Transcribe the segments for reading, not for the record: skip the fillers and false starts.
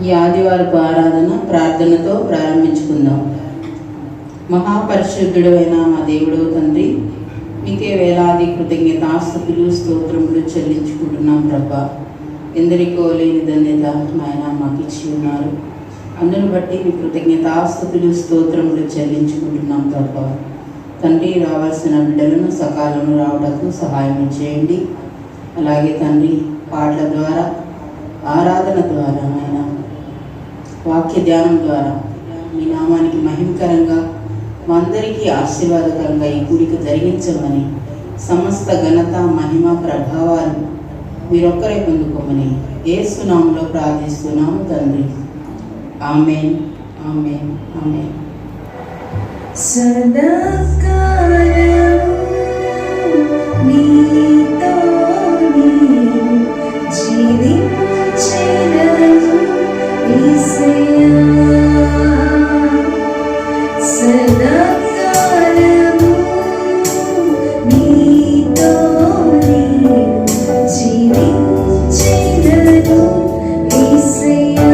ఈ ఆదివారపు ఆరాధన ప్రార్థనతో ప్రారంభించుకుందాం. మహాపరిశుద్ధుడైన మా దేవుడు తండ్రి, మీకే వేలాది కృతజ్ఞతాస్తుతులు స్తోత్రములు చెల్లించుకుంటున్నాం ప్రభా. ఎందరికో లేని ధన్యత నాయన మాకు ఇచ్చి ఉన్నారు. అందును బట్టి మీ కృతజ్ఞతాస్తుతులు స్తోత్రములు చెల్లించుకుంటున్నాం ప్రభా. తండ్రి, రావాల్సిన బిడ్డలను సకాలంలో రావడానికి సహాయం చేయండి. అలాగే తండ్రి, పాటల ద్వారా, ఆరాధన ద్వారా, నాయన వాక్య ధ్యానం ద్వారా మీ నామానికి మహిమకరంగా, మా అందరికీ ఆశీర్వాదకరంగా ఈ కూడిక జరిగించమని, సమస్త ఘనత మహిమ ప్రభావాలు మీరొక్కరే పొందుకోమని యేసు నామములో ప్రార్థిస్తున్నాము తండ్రి. ఆమేన్, ఆమేన్, ఆమేన్. సదాకాలము నీతో జీవించెదను యేసయ్యా. సదాకాలము నీతో జీవించెదను యేసయ్యా.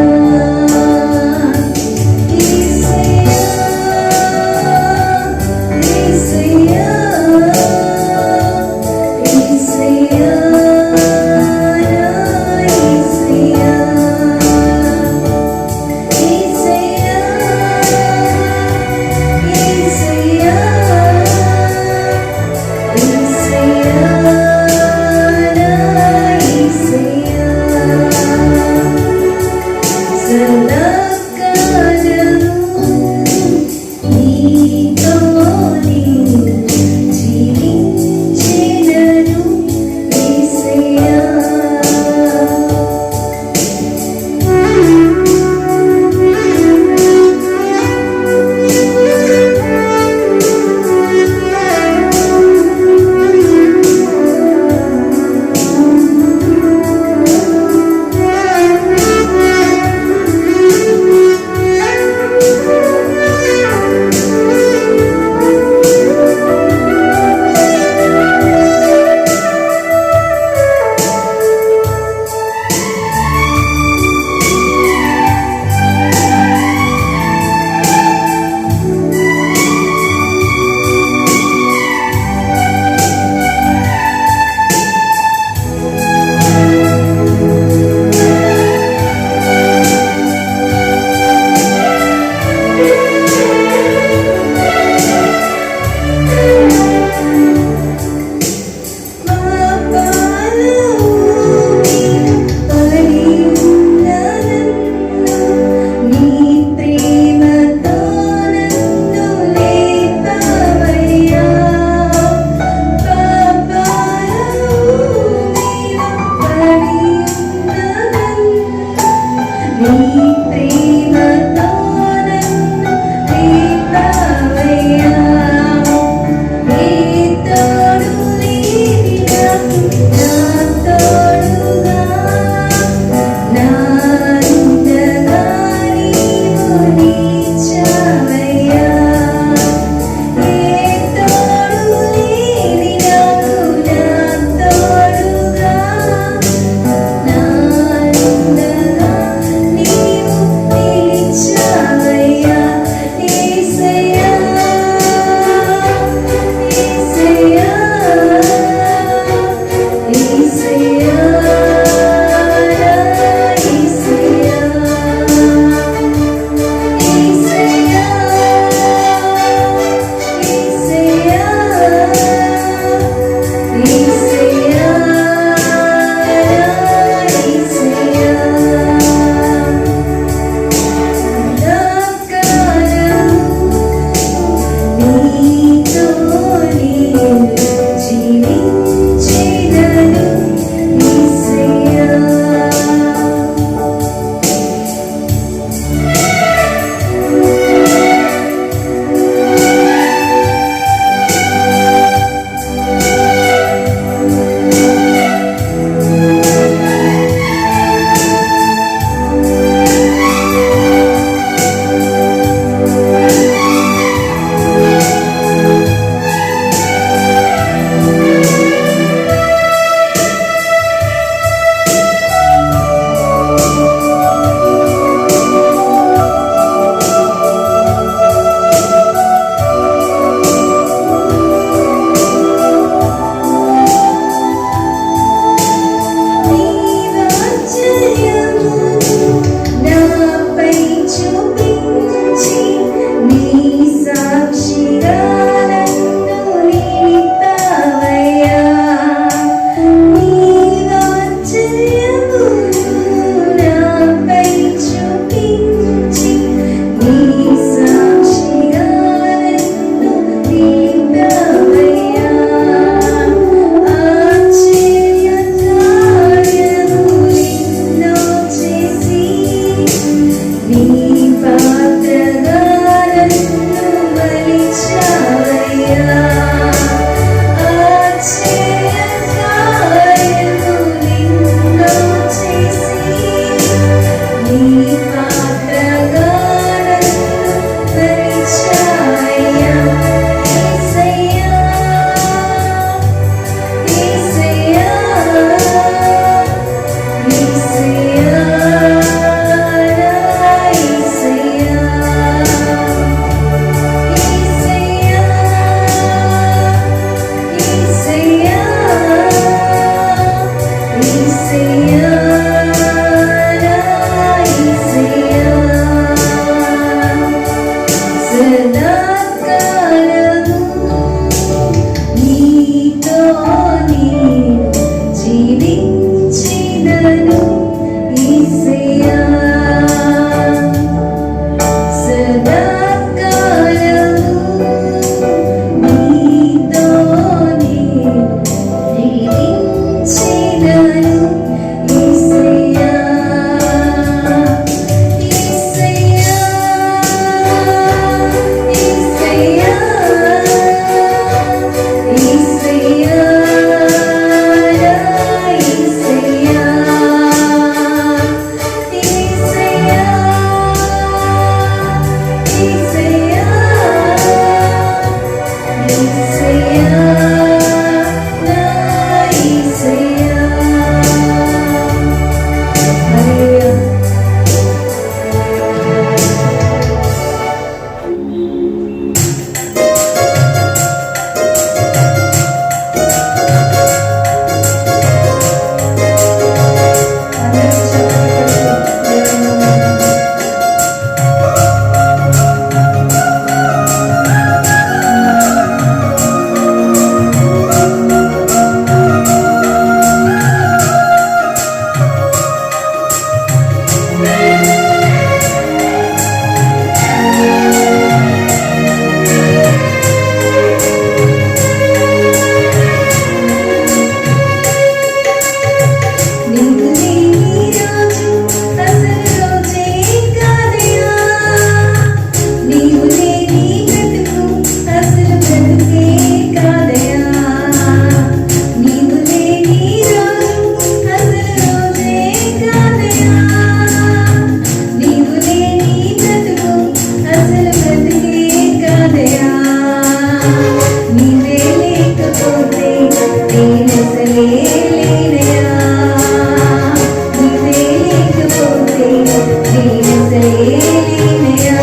నీవెసలేనయ్యా.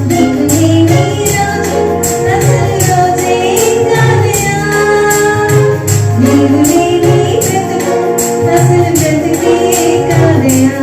నీవు లేని రోజు అసలు రోజే కాదయ్యా. నీవు లేని బ్రతుకు అసలు బ్రతుకే కాదయ్యా.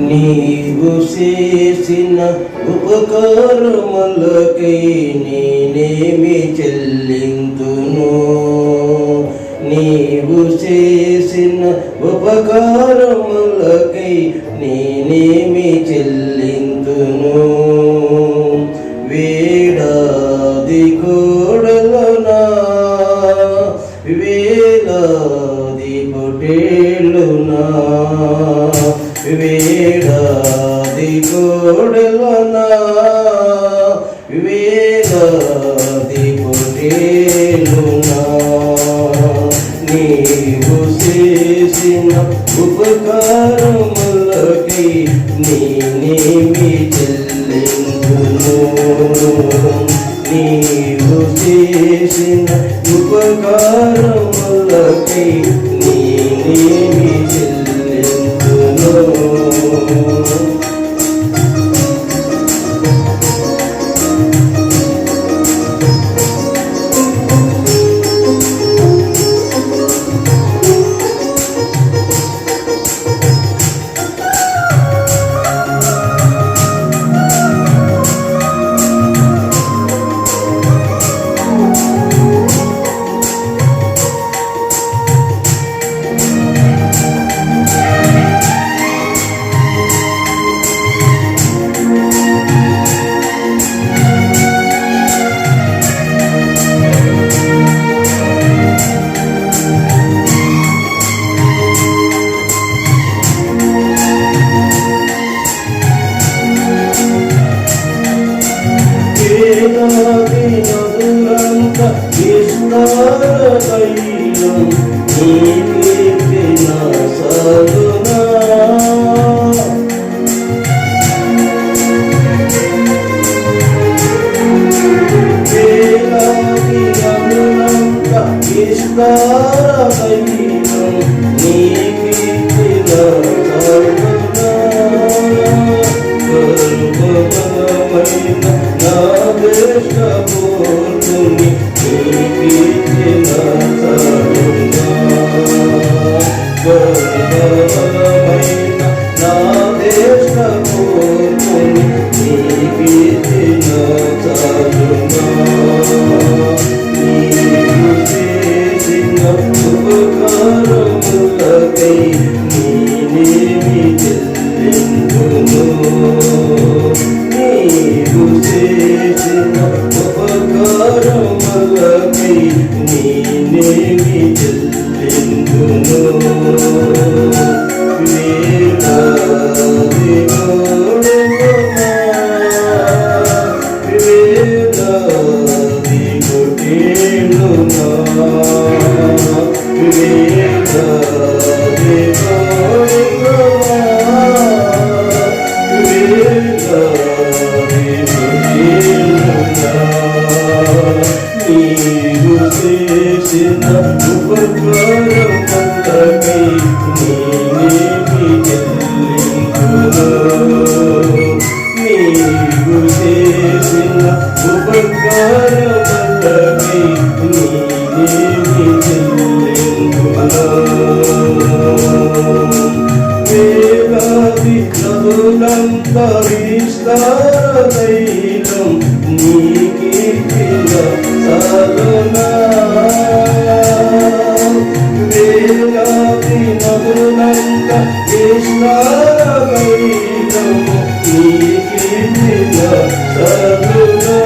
నీవు చేసిన ఉపకారములకై నేనేమి చెల్లింతును నీవు చేసిన ఉపకారములకై నేనేమి చెల్లింతును. వేడాది కోడలునా వేలాది పొటేళ్ళునా వేడాది కోడలునా వేలాది పొటేళ్ళునా నీవు చేసిన ఉపకారములకై నేనేమి చెల్లింతును. నీవు చేసిన ఉపకారములకై నేనేమి చెల్లింతును. నదులంత విస్తారతైలం నీ కీర్తిన సాధునా. వేలాది నదులంత విస్తారతైలం నీ కీర్తిన సాధునా. గర్భఫలమైన నా దేశపూర్ణుని నీ కీర్తిన సాధునా. గర్భఫలమైన నా దేశపూర్ణుని నీ కీర్తిన సాధునా. నీవు చేసిన ఉపకారములకై నేనేమి చెల్లింతును. నీవు చేసిన ఉపకారములకై నేనేమి చెల్లింతును. వేలాది కోడెలునా వేలాది పొటేళ్ళునా వేలాది కోడెలునా వేలాది పొటేళ్ళునా. నీవు చేసిన ఉపకారములకై నేనేమి చెల్లింతును. నీవు చేసిన ఉపకారములకై నేనేమి చెల్లింతును. వేలాది నదులంత విస్తారతైలం నీ కీర్తిన సాధునా. వేలాది నదులంత విస్తారతైలం నీ కీర్తిన సాధునా.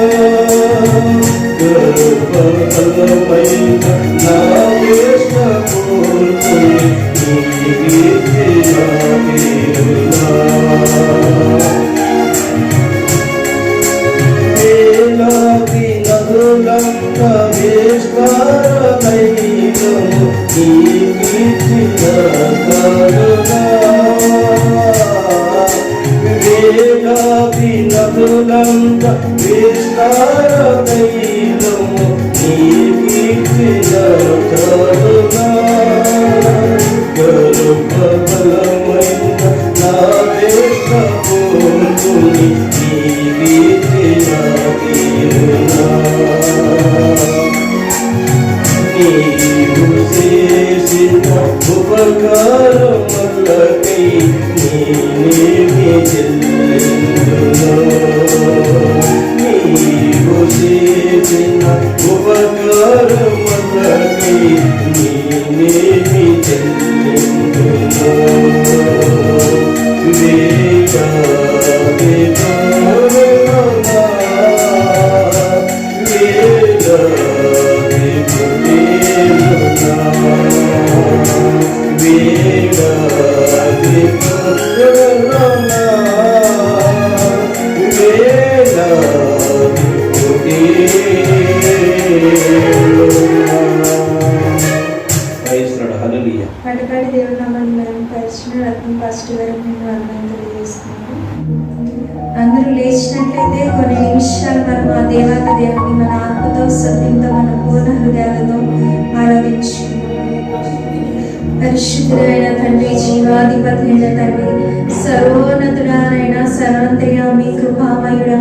గర్భఫలమైన నా దేశపూర్ణుని నీ కీర్తిన కీర్తినా. వేలాది నదులంత విస్తారతైలం నీ కీర్తిన సాధునా. వేలాది నదులంత విస్తారతైలం నీ కీర్తిన సాధునా. గర్భఫలమైన నా దేశపూర్ణుని నీ కీర్తిన కీర్తినా. నీవు చేసిన ఉపకారములకై నేనేమి చెల్లింతును. నీవు చేసిన ఉపకారములకై నాటకాడి దేవుడు నామని మనం పరిచిన రత్నం ఫస్ట్ వరకు నేను అర్థం తెలియజేస్తున్నాను. అందరూ లేచినట్లయితే కొన్ని నిమిషాలు మనం ఆ దేవాది దేవుని మన ఆత్మతో సత్యంతో మన పూర్ణ హృదయాలతో ఆరాధించు. పరిశుద్ధుడైన తండ్రి, జీవాధిపతి అయిన తండ్రి, సర్వోన్నతుడైన సర్వంతర్యామి కృపామయుడా,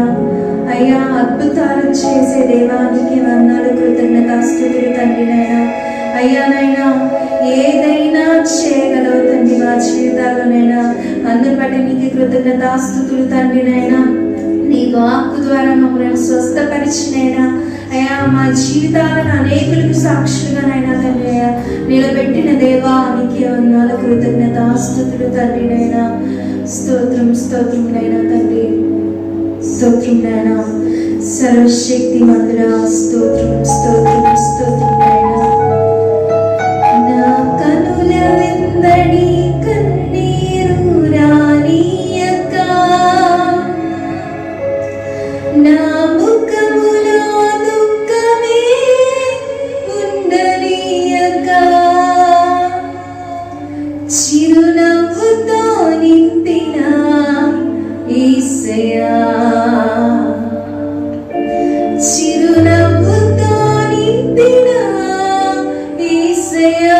అయ్యా అద్భుతాలు చేసే దేవానికి వందనాలు, కృతజ్ఞతాస్తుతులు తండ్రి. నైనా అయ్యా నైనా ఏదైనా చేయగలవు తండ్రి మా జీవితాల్లోనైనా. అందుని బట్టి నీకు కృతజ్ఞతాస్తుతులు తండ్రి. నైనా నీ వాక్కు ద్వారా మమ్మల్ని స్వస్థపరిచినైనా అయ్యా మా జీవితాలను అనేకులకు సాక్షులుగానైనా తండ్రి అయ్యా నిలబెట్టిన దేవానికి వందనాలు, కృతజ్ఞతాస్తుతులు తండ్రి. నైనా స్తోత్రం స్తోత్రం నైనా తండ్రి, స్తోత్రం నైనా సర్వశక్తి మందురా, స్తోత్రం స్తోత్రం స్తోత్రం నైనా. నా కనుల వెంబడి కన్నీరు రానీయక, నా ముఖములో దుఃఖమే ఉండనీయక, చిరునవ్వుతో నింపిన యేసయ్యా, చిరునవ్వుతో నింపిన యేసయ్యా.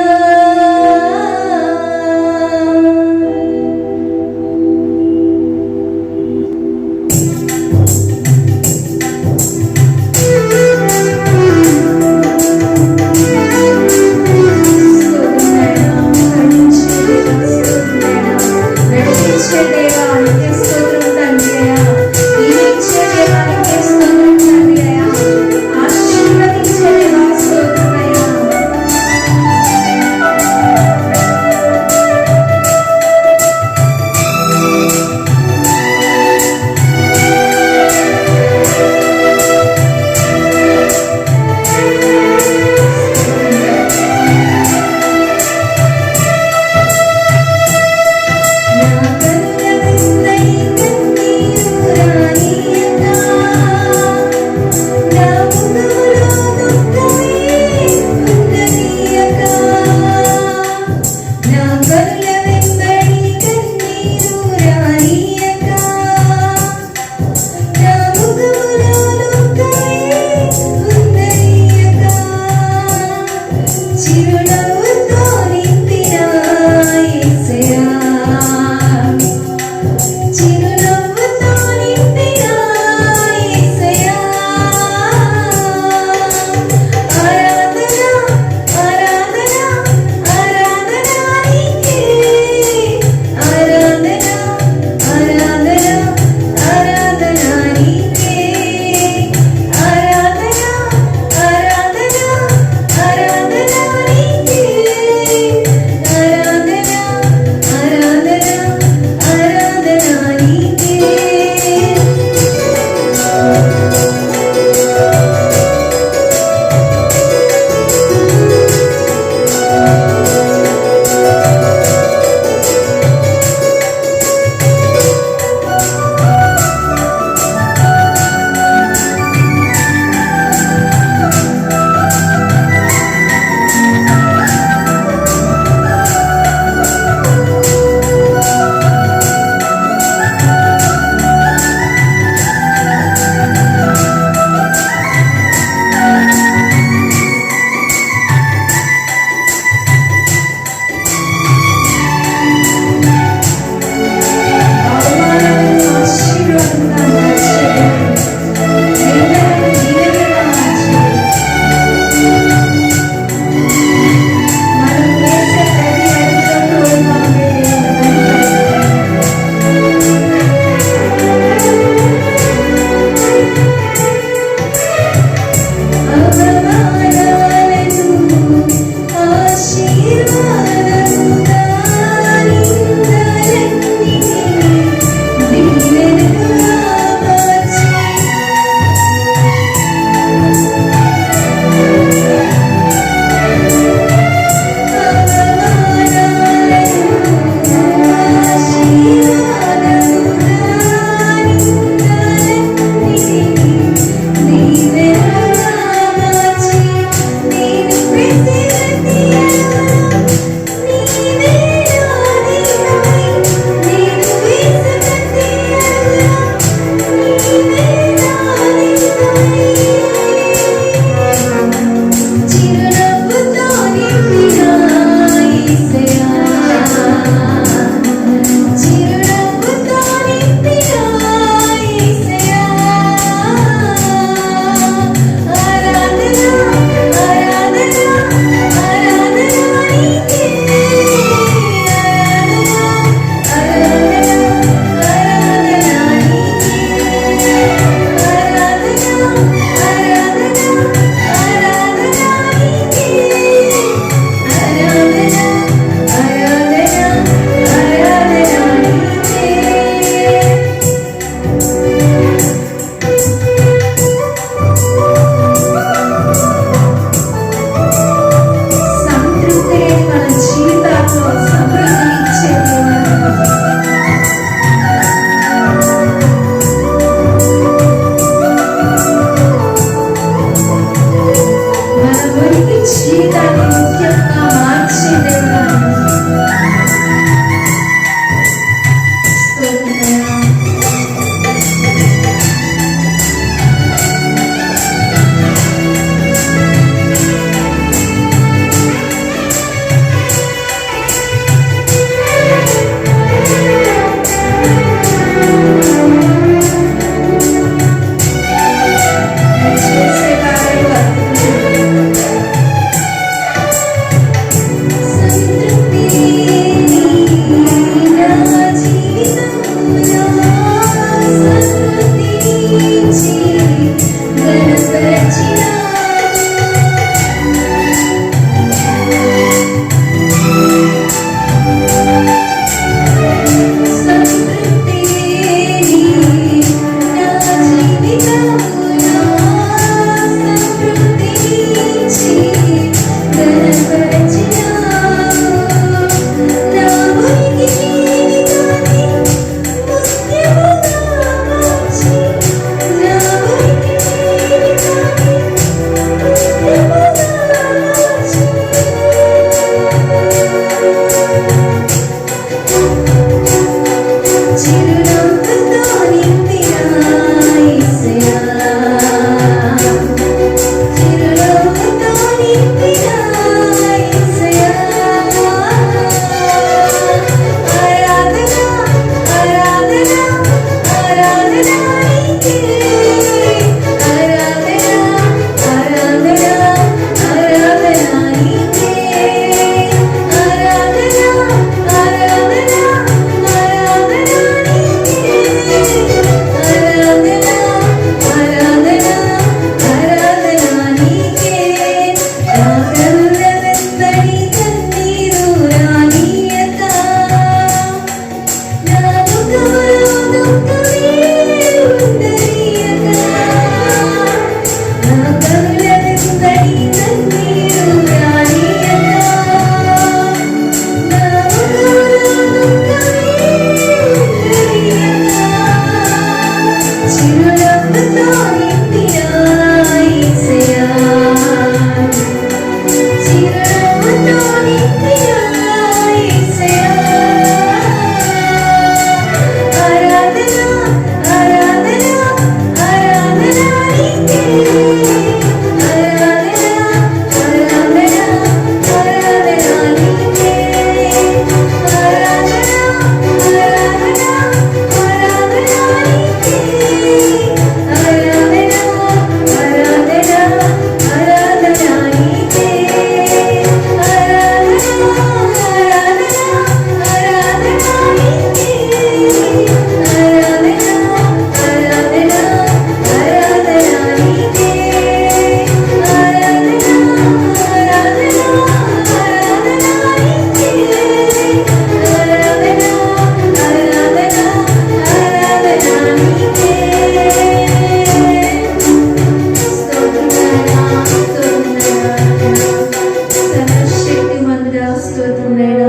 స్తోత్రం నైనా,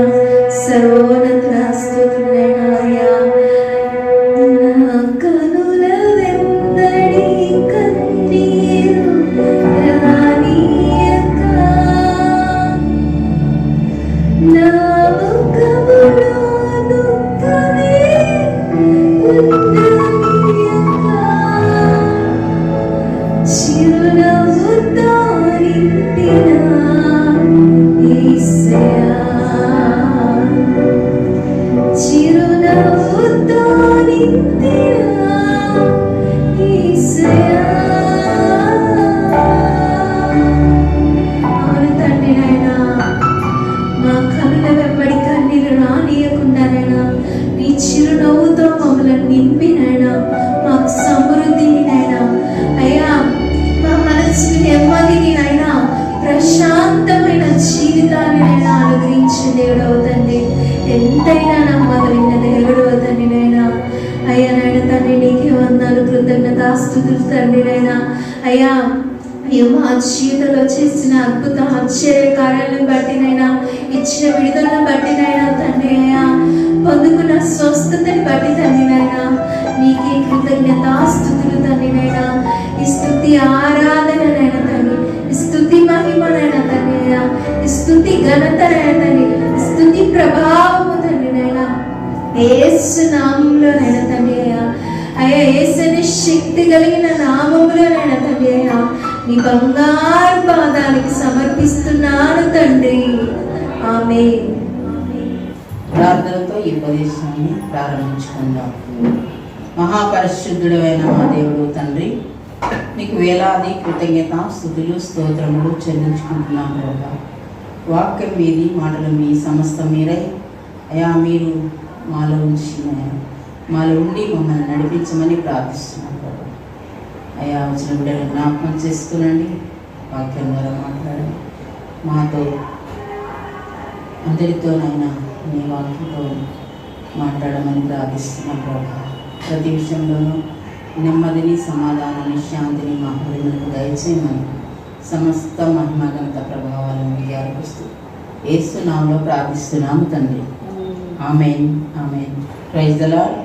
సర్వోన్నతుడా స్తోత్రం నైనా. అయ్యా నా కనుల వెంబడి కన్నీరు రానీయక, నా ముఖములో దుఃఖమే ఉండనీయక, చిరునవ్వుతో నింపిన యేసయ్యా, చిరునవ్వుతో నింపిన యేసయ్యా. అవును తండ్రి నాయనా, మా కనుల వెంబడి కన్నీరు రానీయకుండానైనా నీ చిరునవ్వుతో మమ్మల్ని నింపినైనా మాకు సమృద్ధిని నైనా, అయ్యా మా మనసుకి నెమ్మదిని నైనా, ప్రశాంతమైన జీవితాన్ని నైనా అనుగ్రహించిన దేవుడవు తండ్రి. ఎంతైనా నమ్మదగిన దేవుడవు తండ్రి నైనా. అయ్యా నాయన తండ్రి, నీకే వందనాలు, కృతజ్ఞతాస్తుతులు తండ్రి నైనా. అయ్యా అయ్యో మా జీవితంలో చేసిన అద్భుత ఆశ్చర్య కార్యాలను బట్టినైనా, ఇచ్చిన విడుదలను బట్టినైనా తండ్రి, అయ్యా పొందుకున్న స్వస్థతని బట్టి తండ్రినైనా నీకే కృతజ్ఞతాస్తుతులు తండ్రినైనా. ఈ స్తుతి ఆరాధననైనా తండ్రి, ఈ స్తుతి మహిమనైనా తండ్రి, అయ్యా ఈ స్తుతి ఘనతనైనా తండ్రి, ఈ స్తుతి ప్రభావము తండ్రినైనా యేసు నామములోనైనా తండ్రి. అయ్యా అయ్యా యేసుని శక్తి కలిగిన నామములోనైనా తండ్రి, అయ్యా నీ బంగారు పాదానికి సమర్పిస్తున్నాను తండ్రి. ఆమేన్. ప్రార్థనతో ఈ ఉపదేశాన్ని ప్రారంభించుకుందాం. మహాపరిశుద్ధుడైన మా దేవుడు తండ్రి, నీకు వేలాది కృతజ్ఞత స్తుతులు స్తోత్రములు చెల్లించుకుంటున్నాం ప్రభా. వాక్యం మీది, మాటలు మీ, సమస్తం మీరై అయా మీరు మాలో మాలో ఉండి మమ్మల్ని నడిపించమని ప్రార్థిస్తున్నాం ప్రభా. అయా వచ్చిన బిడ్డలు జ్ఞాపకం చేసుకునండి, వాక్యం ద్వారా మాట్లాడండి మాతో, అందరితోనైనా మీ వాక్యంతో మాట్లాడమని ప్రార్థిస్తున్నాం ప్రభా. ప్రతి విషయంలోనూ నెమ్మదిని, సమాధానాన్ని, శాంతిని మా హృదయాలకు దయచేయమని సమస్త మహిమగంత ప్రభావాలను విజయాలకొస్తూ యేసు నామములో ప్రార్థిస్తున్నాము తండ్రి. ఆమేన్, ఆమేన్. Praise the lord.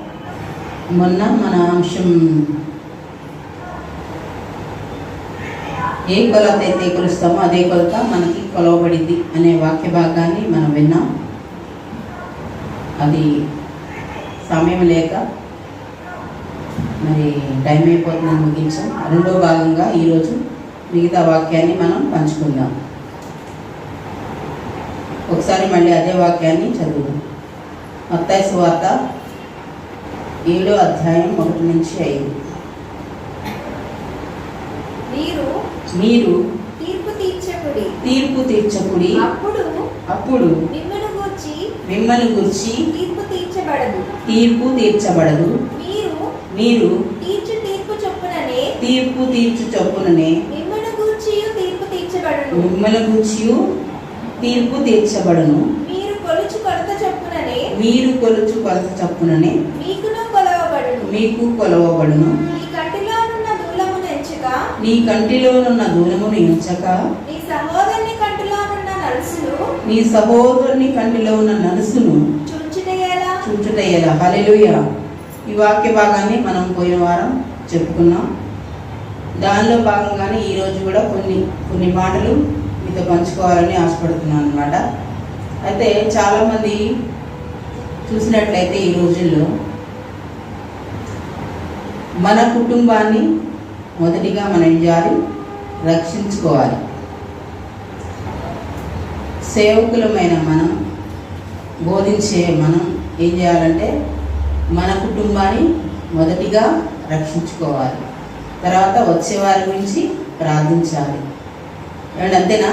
మొన్న మన అంశం ఏ కొలత అయితే కొలుస్తామో అదే కొలత మనకి కొలవబడింది అనే వాక్య భాగాన్ని మనం విన్నాం. అది సమయం లేక మరి టైం అయిపోతుందని ముగించాం. రెండో భాగంగా ఈరోజు మిగతా వాక్యాన్ని మనం పంచుకుందాం. ఒకసారి మళ్ళీ అదే వాక్యాన్ని చదువుదాం. మత్తయి సువార్త 7వ అధ్యాయం 1-5. మీరు తీర్పు తీర్చకుడి, అప్పుడు మిమ్మల్ని గూర్చి తీర్పు తీర్చబడదు. మీరు తీర్పు తీర్చు చొప్పుననే మిమ్మల్ని గూర్చి తీర్పు తీర్చబడును. మీరు కొలుచు కొలత చొప్పుననే మీకు కొలవబడును. నీ కంటిలోనున్న దూలమును ఎంచక నీ సహోదరుని కంటిలో ఉన్న నలుసును చూచుటయ్యేలా. హల్లెలూయా. ఈ వాక్య భాగాన్ని మనం పోయిన వారం చెప్పుకున్నాం. దానిలో భాగంగానే ఈరోజు కూడా కొన్ని మాటలు మీతో పంచుకోవాలని ఆశపడుతున్నాను అన్నమాట. అయితే చాలామంది చూసినట్లయితే ఈ రోజుల్లో మన కుటుంబాన్ని మొదటిగా మనం ఏం చేయాలి? రక్షించుకోవాలి. సేవకులమైన మనం, బోధించే మనం ఏం చేయాలంటే మన కుటుంబాన్ని మొదటిగా రక్షించుకోవాలి. తర్వాత వచ్చేవారి గురించి ప్రార్థించాలి. ఏమంటే అంతేనా?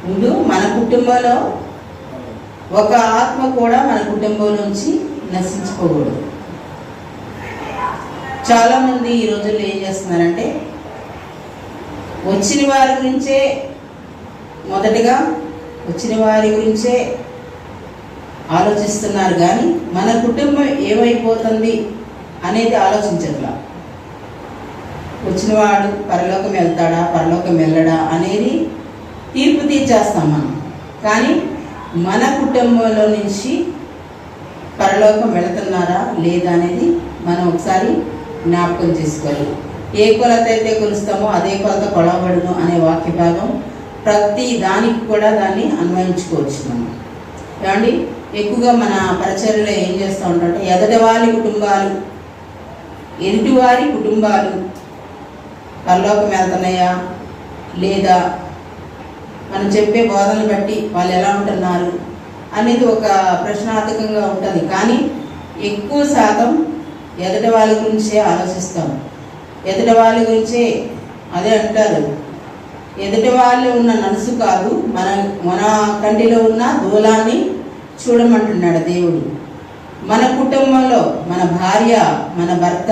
ముందు మన కుటుంబంలో ఒక ఆత్మ కూడా మన కుటుంబం నుంచి నశించుకోకూడదు. చాలామంది ఈ రోజుల్లో ఏం చేస్తున్నారంటే వచ్చిన వారి గురించే మొదటగా వచ్చిన వారి గురించే ఆలోచిస్తున్నారు, కానీ మన కుటుంబం ఏమైపోతుంది అనేది ఆలోచించట్లా. వచ్చినవాడు పరలోకం వెళ్తాడా, పరలోకం వెళ్ళడా అనేది తీర్పు తీర్చేస్తాం మనం. కానీ మన కుటుంబంలో నుంచి పరలోకం వెళుతున్నారా లేదా అనేది మనం ఒకసారి జ్ఞాపకం చేసుకోవాలి. ఏ కొలత అయితే కొలుస్తామో అదే కొలత కొలవబడును అనే వాక్య భాగం ప్రతి దానికి కూడా దాన్ని అన్వయించుకోవచ్చు మనం. ఏమండి, ఎక్కువగా మన పరిచర్యలో ఏం చేస్తూ ఉంటారంటే ఎదుటివారి కుటుంబాలు పరలోకం వెళ్తున్నాయా లేదా, మనం చెప్పే బోధనలు బట్టి వాళ్ళు ఎలా ఉంటున్నారు అనేది ఒక ప్రశ్నార్థకంగా ఉంటుంది. కానీ ఎక్కువ శాతం ఎదుటి వాళ్ళ గురించే ఆలోచిస్తాం. ఎదుటి వాళ్ళ గురించే అదే అంటారు, ఎదుటి వాళ్ళు ఉన్న నలుసు కాదు మన కంటిలో ఉన్న దూలాన్ని చూడమంటున్నాడు దేవుడు. మన కుటుంబంలో మన భార్య, మన భర్త,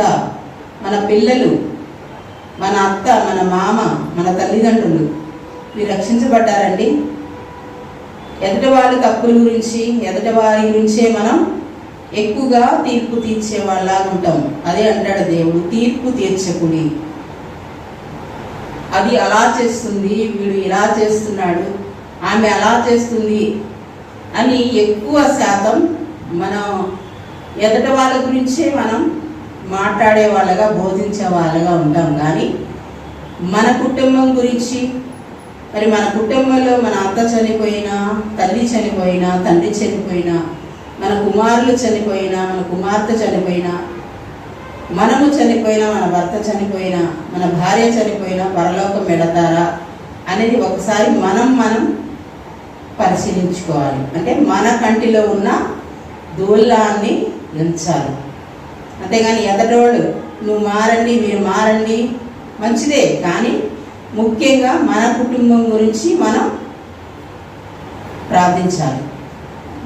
మన పిల్లలు, మన అత్త, మన మామ, మన తల్లిదండ్రులు వీరు రక్షించబడ్డారండి. ఎదుటి వాళ్ళ తప్పుల గురించి ఎదుటి వారి గురించే మనం ఎక్కువగా తీర్పు తీర్చే వాళ్ళలాగా ఉంటాం. అదే అంటాడు దేవుడు, తీర్పు తీర్చకుడి, అది అలా చేస్తుంది, వీడు ఇలా చేస్తున్నాడు, ఆమె అలా చేస్తుంది అని ఎక్కువ శాతం మనం ఎదుటి వాళ్ళ గురించే మనం మాట్లాడే వాళ్ళగా బోధించే వాళ్ళగా ఉంటాం. కానీ మన కుటుంబం గురించి, మరి మన కుటుంబంలో మన అత్త చనిపోయినా, తల్లి చనిపోయినా, తండ్రి చనిపోయినా, మన కుమారులు చనిపోయినా, మన కుమార్తె చనిపోయినా, మనము చనిపోయినా, మన భర్త చనిపోయినా, మన భార్య చనిపోయినా పరలోకం వెళతారా అనేది ఒకసారి మనం పరిశీలించుకోవాలి. అంటే మన కంటిలో ఉన్న దూలాన్ని ఎంచాలి. అంతేగాని ఎదటోడు నువ్వు మారండి, మీరు మారండి మంచిదే, కానీ ముఖ్యంగా మన కుటుంబం గురించి మనం ప్రార్థించాలి.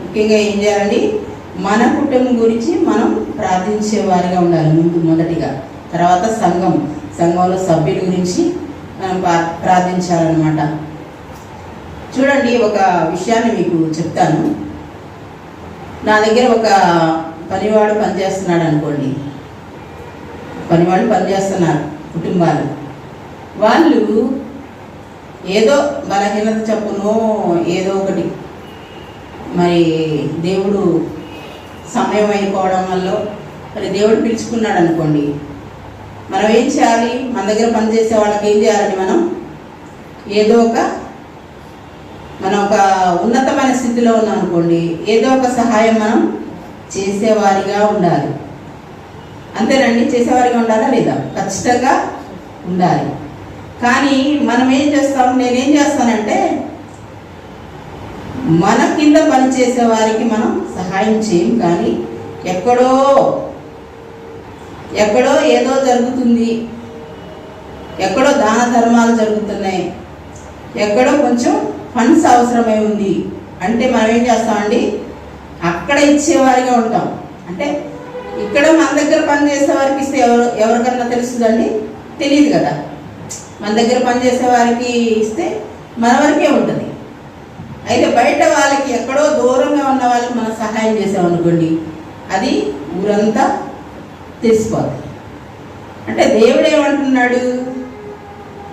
ముఖ్యంగా ఏం చేయాలండి, మన కుటుంబం గురించి మనం ప్రార్థించే వారిగా ఉండాలి మొదటిగా. తర్వాత సంఘంలో సభ్యుల గురించి మనం ప్రార్థించాలన్నమాట. చూడండి, ఒక విషయాన్ని మీకు చెప్తాను. నా దగ్గర ఒక పనివాడు పనిచేస్తున్నాడు అనుకోండి, పనివాళ్ళు పనిచేస్తున్నారు కుటుంబాలు. వాళ్ళు ఏదో బలహీనత చెప్పునో ఏదో ఒకటి, మరి దేవుడు సమయం అయిపోవడం వల్ల మరి దేవుడు పిలుచుకున్నాడు అనుకోండి, మనం ఏం చేయాలి? మన దగ్గర పనిచేసే వాళ్ళకి ఏం చేయాలండి? మనం ఒక ఉన్నతమైన స్థితిలో ఉన్నాం అనుకోండి, ఏదో ఒక సహాయం మనం చేసేవారిగా ఉండాలి. అంతేనండి, చేసేవారిగా ఉండాలా లేదా? ఖచ్చితంగా ఉండాలి. కానీ మనం ఏం చేస్తాం, నేనేం చేస్తానంటే మన కింద పనిచేసే వారికి మనం సహాయం చేయం. కానీ ఎక్కడో ఏదో జరుగుతుంది, ఎక్కడో దాన ధర్మాలు జరుగుతున్నాయి, ఎక్కడో కొంచెం ఫండ్స్ అవసరమై ఉంది అంటే మనం ఏం చేస్తామండి, అక్కడ ఇచ్చేవారిగా ఉంటాం. అంటే ఇక్కడ మన దగ్గర పనిచేసే వారికి ఇస్తే ఎవరికన్నా తెలుస్తుందండి? తెలియదు కదా. మన దగ్గర పనిచేసే వారికి ఇస్తే మన వరకే ఉంటుంది. అయితే బయట వాళ్ళకి, ఎక్కడో దూరంగా ఉన్న వాళ్ళకి మనం సహాయం చేసామనుకోండి, అది ఊరంతా తెలిసిపోతుంది. అంటే దేవుడు ఏమంటున్నాడు,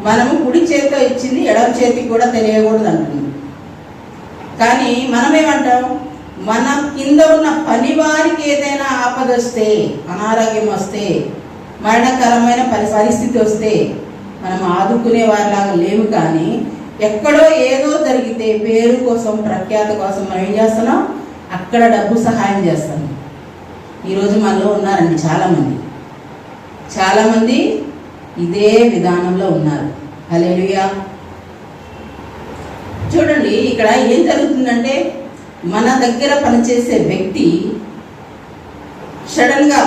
మనము కుడి చేతితో ఇచ్చింది ఎడమ చేతికి కూడా తెలియకూడదు అంటుంది. కానీ మనమేమంటాం, మన కింద ఉన్న పని వారికి ఏదైనా ఆపద వస్తే, అనారోగ్యం వస్తే, మరణకరమైన పరిస్థితి వస్తే మనం ఆదుకునే వారిలాగా లేవు. కానీ ఎక్కడో ఏదో జరిగితే పేరు కోసం, ప్రఖ్యాత కోసం మనం ఏం చేస్తున్నాం, అక్కడ డబ్బు సహాయం చేస్తాం. ఈరోజు మనలో ఉన్నారండి చాలామంది ఇదే విధానంలో ఉన్నారు. హల్లెలూయా. చూడండి, ఇక్కడ ఏం జరుగుతుందంటే, మన దగ్గర పనిచేసే వ్యక్తి సడన్గా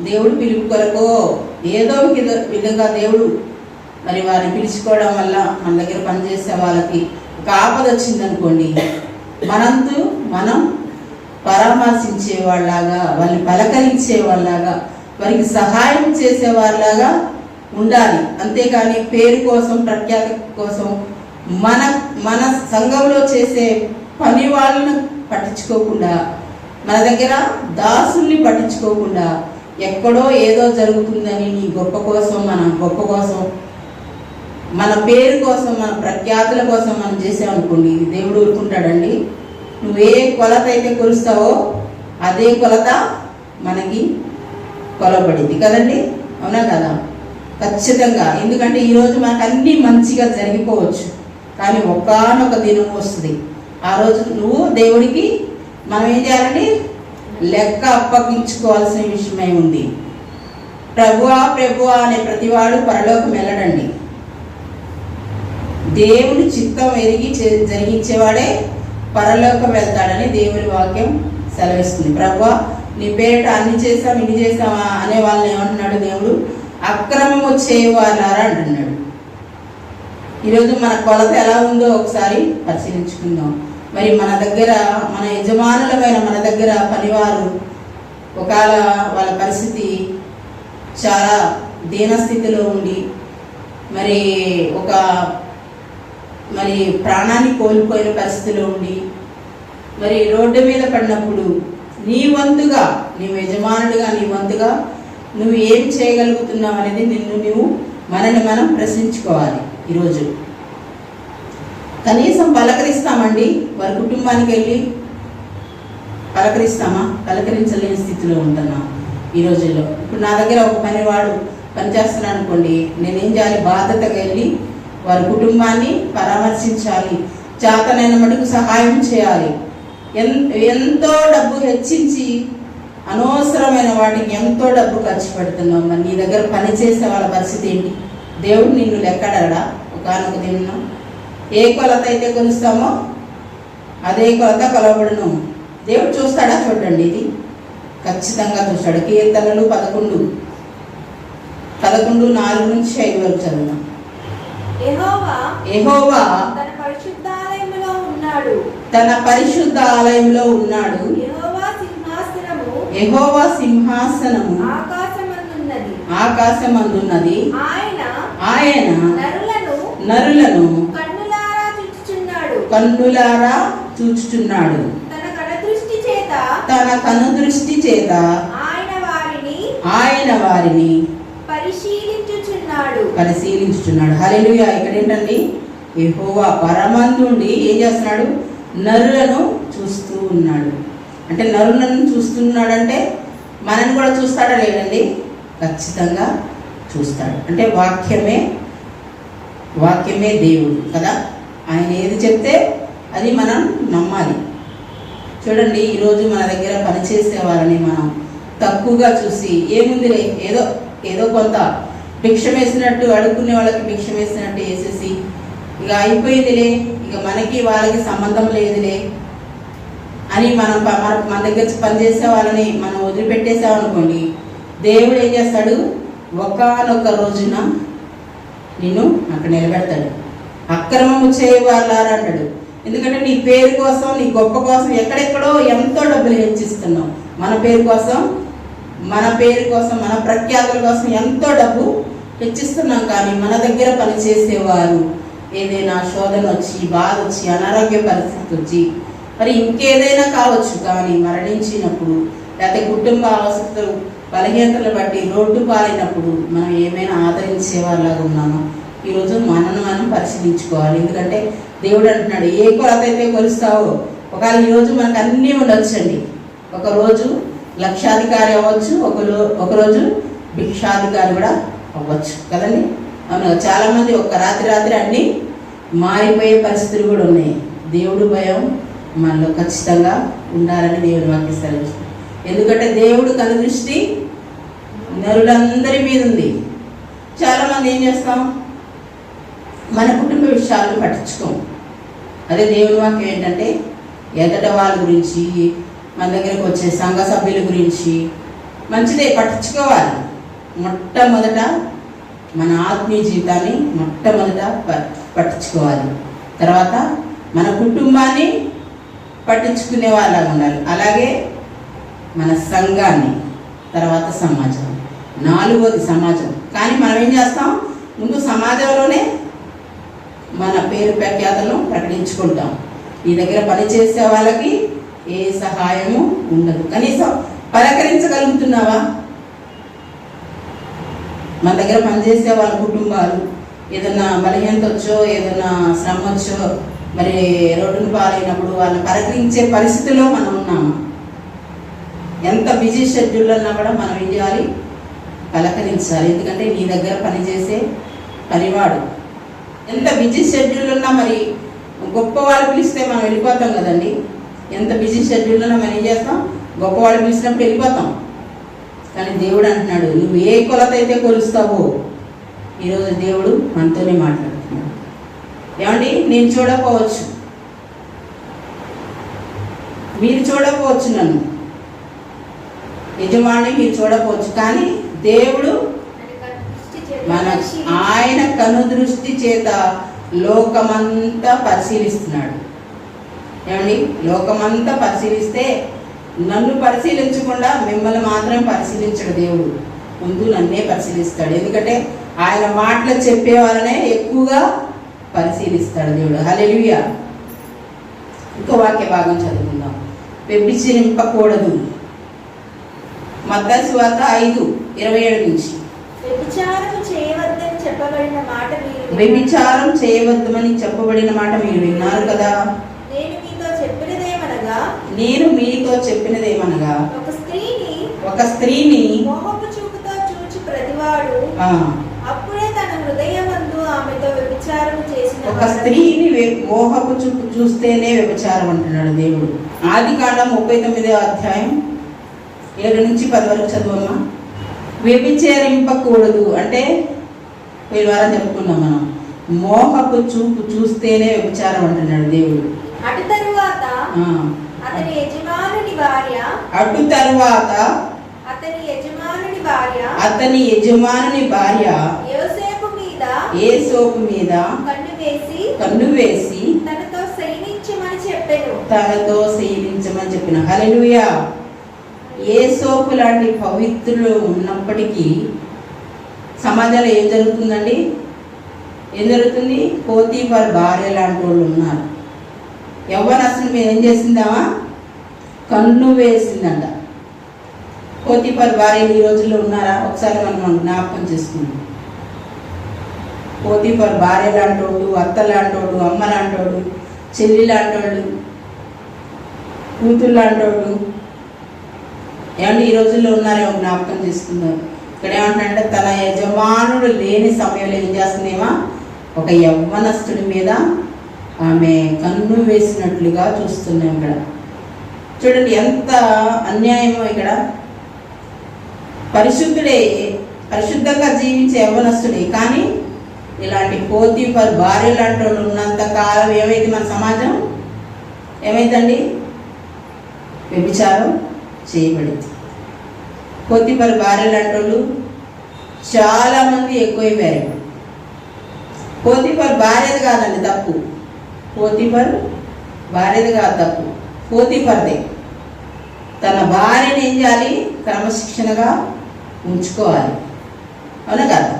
దేవుడు పిలుపు కొరకో ఏదో విధంగా దేవుడు మరి వారిని పిలుచుకోవడం వల్ల మన దగ్గర పనిచేసే వాళ్ళకి ఒక ఆపద వచ్చిందనుకోండి, మనంతు మనం పరామర్శించే వాళ్ళలాగా, వాళ్ళని పలకరించే వాళ్ళలాగా, వారికి సహాయం చేసేవారిలాగా ఉండాలి. అంతేకాని పేరు కోసం, ప్రఖ్యాతి కోసం మన సంఘంలో చేసే పని వాళ్ళను పట్టించుకోకుండా, మన దగ్గర దాసుల్ని పట్టించుకోకుండా, ఎక్కడో ఏదో జరుగుతుందని నీ గొప్ప కోసం, మన పేరు కోసం, మన ప్రఖ్యాతుల కోసం మనం చేసామనుకోండి, దేవుడు ఊరుకుంటాడండి? నువ్వు ఏ కొలత అయితే కొలుస్తావో అదే కొలత మనకి కొలబడింది కదండి, అవునా కదా? ఖచ్చితంగా. ఎందుకంటే ఈరోజు మనకు అన్నీ మంచిగా జరిగిపోవచ్చు, కానీ ఒకానొక దినం వస్తుంది. ఆ రోజు నువ్వు దేవుడికి మనం ఏం చేయాలండి? లెక్క అప్పగించుకోవాల్సిన విషయమై ఉంది. ప్రభువా ప్రభువా అనే ప్రతివాడు పరలోకం వెళ్ళడండి. దేవుని చిత్తం ఎరిగి జరిగించేవాడే పరలోకం వెళ్తాడని దేవుని వాక్యం సెలవిస్తుంది. ప్రభువా నీ పేరిట అన్ని చేసాం ఇన్ని చేసామా అనే వాళ్ళని ఏమంటున్నాడు దేవుడు? అక్రమము చేయవాలారా అంటున్నాడు. ఈరోజు మన కొలత ఎలా ఉందో ఒకసారి పరిశీలించుకుందాం. మరి మన దగ్గర మన యజమానులమైన మన దగ్గర పనివారు ఒకవేళ వాళ్ళ పరిస్థితి చాలా దీనస్థితిలో ఉండి మరి ప్రాణాన్ని కోల్పోయిన పరిస్థితిలో ఉండి మరి రోడ్డు మీద పడినప్పుడు నీ వంతుగా, నీ యజమానుడిగా నీ వంతుగా నువ్వు ఏం చేయగలుగుతున్నావు అనేది మనల్ని మనం ప్రశ్నించుకోవాలి. ఈరోజు కనీసం పలకరిస్తామండి, వారి కుటుంబానికి వెళ్ళి పలకరిస్తామా? పలకరించలేని స్థితిలో ఉంటున్నాం ఈ రోజుల్లో. ఇప్పుడు నా దగ్గర ఒక పనివాడు పనిచేస్తున్నాను అనుకోండి, నేనేం చేయాలి? బాధ్యతగా వెళ్ళి వారి కుటుంబాన్ని పరామర్శించాలి, చేతనైన మటుకు సహాయం చేయాలి. ఎంతో డబ్బు హెచ్చించి అనవసరమైన వాటికి ఎంతో డబ్బు ఖర్చు పెడుతున్నాం. మరి నీ దగ్గర పనిచేసే వాళ్ళ పరిస్థితి ఏంటి? దేవుడు నిన్ను లెక్కడడా? ఒకనొక దినం ఏ కొలత అయితే కొలుస్తామో అదే కొలత కొలబడును. దేవుడు చూస్తాడా? చూడండి, ఇది ఖచ్చితంగా చూస్తాడు. కీర్తనలు 11:4-5 వరకు చదువుదాం. యెహోవా తన పరిశుద్ధ ఆలయంలో ఉన్నాడు. యెహోవా సింహాసనము ఆకాశమందున్నది. ఆయన నరులను కన్నులారా చూచుచున్నాడు. తన కనుదృష్టి చేత ఆయన వారిని పరిశీలించుచున్నాడు. హల్లెలూయా. ఇక్కడ ఏంటండి? యెహోవా పరమందుండి ఏం చేస్తున్నాడు? నరులను చూస్తూ ఉన్నాడు. అంటే నరులను చూస్తున్నాడంటే మనని కూడా చూస్తాడా? లేదండి, ఖచ్చితంగా చూస్తాడు. అంటే వాక్యమే దేవుడు కదా. ఆయన ఏది చెప్తే అది మనం నమ్మాలి. చూడండి, ఈరోజు మన దగ్గర పనిచేసే వారిని మనం తక్కువగా చూసి ఏముందిలే ఏదో కొంత భిక్ష వేసినట్టు, అడుక్కునే వాళ్ళకి భిక్ష వేసినట్టు వేసేసి ఇక అయిపోయిందిలే, ఇక మనకి వాళ్ళకి సంబంధం లేదులే అని మనం మన దగ్గర పనిచేసే వాళ్ళని మనం వదిలిపెట్టేసామనుకోండి, దేవుడు ఏం చేస్తాడు? ఒకానొక రోజున నిన్ను అక్కడ నిలబెడతాడు. అక్రమము చేయవాళ్ళారా అంటాడు. ఎందుకంటే నీ పేరు కోసం, నీ గొప్ప కోసం ఎక్కడెక్కడో ఎంతో డబ్బులు హెచ్చిస్తున్నాం. మన పేరు కోసం, మన ప్రఖ్యాతుల కోసం ఎంతో డబ్బు హెచ్చిస్తున్నాం. కానీ మన దగ్గర పనిచేసేవారు ఏదైనా శోధన వచ్చి, బాధ వచ్చి, అనారోగ్య పరిస్థితి వచ్చి, మరి ఇంకేదైనా కావచ్చు, కానీ మరణించినప్పుడు లేకపోతే కుటుంబ అవసరతలు బలహీనతలు బట్టి రోడ్డు పాలైనప్పుడు మనం ఏమైనా ఆదరించే వాళ్ళగా ఉన్నామో ఈరోజు మనను మనం పరిశీలించుకోవాలి. ఎందుకంటే దేవుడు అంటున్నాడు, ఏ కొలత అయితే కొలుస్తావో. ఒకవేళ ఈరోజు మనకు అన్నీ ఉండొచ్చండి. ఒకరోజు లక్షాధికారి అవ్వచ్చు, ఒకరోజు భిక్షాధికారి కూడా అవ్వచ్చు కదండి. అవును, చాలామంది ఒక రాత్రి అన్నీ మారిపోయే పరిస్థితులు కూడా ఉన్నాయి. దేవుడు భయం మనలో ఖచ్చితంగా ఉండాలని దేవుని వాక్యం సెలవిస్తుంది. ఎందుకంటే దేవుడు కనుదృష్టి నరులందరి మీద ఉంది. చాలామంది ఏం చేస్తాం? మన కుటుంబ విషయాలను పట్టించుకోం. అదే దేవుని వాక్యం ఏంటంటే ఎదట వాళ్ళ గురించి, మన దగ్గరకు వచ్చే సంఘ సభ్యుల గురించి మంచిదే పట్టించుకోవాలి. మొట్టమొదట మన ఆత్మీయ జీవితాన్ని మొట్టమొదట పట్టించుకోవాలి. తర్వాత మన కుటుంబాన్ని పట్టించుకునే వాళ్ళగా ఉండాలి. అలాగే మన సంఘాన్ని, తర్వాత సమాజం, 4వది సమాజం. కానీ మనం ఏం చేస్తాం? ముందు సమాజంలోనే మన పేరు ప్రఖ్యాతలను ప్రకటించుకుంటాం. ఈ దగ్గర పనిచేసే వాళ్ళకి ఏ సహాయము ఉండదు. కనీసం పలకరించగలుగుతున్నావా? మన దగ్గర పనిచేసే వాళ్ళ కుటుంబాలు ఏదన్నా బలహీనత వచ్చో, ఏదన్నా శ్రమ వచ్చో, మరి రోడ్డును పాలైనప్పుడు వాళ్ళని పలకరించే పరిస్థితిలో మనం ఉన్నాము. ఎంత బిజీ షెడ్యూల్ అన్నా కూడా మనం ఏం చేయాలి? పలకరించాలి. ఎందుకంటే నీ దగ్గర పనిచేసే పనివాడు. ఎంత బిజీ షెడ్యూల్ ఉన్నా మరి గొప్పవాళ్ళు పిలిస్తే మనం వెళ్ళిపోతాం కదండి. ఎంత బిజీ షెడ్యూల్ ఉన్నా మనం ఏం చేస్తాం? గొప్పవాళ్ళు పిలిచినప్పుడు వెళ్ళిపోతాం. కానీ దేవుడు అంటున్నాడు, నువ్వు ఏ కొలత అయితే కొలుస్తావో ఈరోజు దేవుడు మనతోనే మాట్లాడుతున్నాడు. ఏమండి, నేను చూడకపోవచ్చు, మీరు చూడకపోవచ్చు, నన్ను యజమాని మీరు చూడకపోవచ్చు, కానీ దేవుడు ఆయన కనుదృష్టి చేత లోకమంతా పరిశీలిస్తున్నాడు. ఏమండి, లోకమంతా పరిశీలిస్తే నన్ను పరిశీలించకుండా మిమ్మల్ని మాత్రం పరిశీలించడు దేవుడు. ముందు నన్నే పరిశీలిస్తాడు. ఎందుకంటే ఆయన మాటలు చెప్పే వాళ్ళనే ఎక్కువగా పరిశీలిస్తాడు దేవుడు. హల్లెలూయా. ఇంకో వాక్య భాగం చదువుకుందాం. వ్యభిచరింపకూడదు. మత్తయి సువార్త 5:27 నుంచి. వ్యభిచారం చేయవద్దని చెప్పబడిన మాట వ్యభిచారం చేయవద్దని చెప్పబడిన మాట మీరు విన్నారు కదా. నేను మీతో చెప్పినదేమనగా ఒక స్త్రీని మోహపు చూపుతో చూచి ప్రతివాడు అప్పుడే తన హృదయమందు ఆమెతో వ్యభిచారం చేసిన ఒక స్త్రీని మోహపు చూపు చూస్తేనే వ్యభిచారం అంటున్నాడు దేవుడు. ఆదికాండం 39:7-10 వరకు చదువమ్మా. వ్యభిచరింపకూడదు అంటే వీళ్ళ వారం చెప్పుకున్నాం మనం. మోహపు చూపు చూస్తేనే వ్యభిచారం అంటున్నాడు దేవుడు. అటు తరువాత అతని యజమానుని భార్య యోసేపు మీద కన్ను వేసి తనతో శయనించమని చెప్పిన. హల్లెలూయా. యోసేపు లాంటి పవిత్రులు ఉన్నప్పటికీ సమాజంలో ఏం జరుగుతుందండి? ఏం జరుగుతుంది? పోతీఫర్ భార్య లాంటి వాళ్ళు ఉన్నారు. యవ్వనస్తుని మీద ఏం చేసిందామా? కన్ను వేసిందంట. పోతీఫర్ భార్యలు ఈ రోజుల్లో ఉన్నారా? ఒకసారి మనం జ్ఞాపకం చేసుకుందాం. పోతీఫర్ భార్య లాంటోడు, అత్త లాంటోడు, అమ్మ లాంటోడు, చెల్లి లాంటోడు, కూతురు లాంటోడు ఏమంటే ఈ రోజుల్లో ఉన్నారేమో జ్ఞాపకం చేసుకుందాం. ఇక్కడ ఏమంటాడంటే తన యజమానుడు లేని సమయంలో ఏం చేస్తుందేమో ఒక యవ్వనస్తుడి మీద ఆమె కన్ను వేసినట్లుగా చూస్తున్నాం. ఇక్కడ చూడండి ఎంత అన్యాయమో. ఇక్కడ పరిశుద్ధంగా జీవించే యవ్వనస్తుడే, కానీ ఇలాంటి పోతీఫర్ భార్య లాంటి వాళ్ళు ఉన్నంత కాలం ఏమైంది? మన సమాజం ఏమైందండి? వ్యభిచారం చేయబడింది. పోతీఫర్ భార్య లాంటి వాళ్ళు చాలామంది ఎక్కువైపోయారు. పోతీఫర్ భార్యది కాదండి తప్పు, పోతీఫర్ భార్యది కాదు తప్పు, పోతీఫర్దే. తన భార్యని ఏం చేయాలి? క్రమశిక్షణగా ఉంచుకోవాలి. అవునా కదా?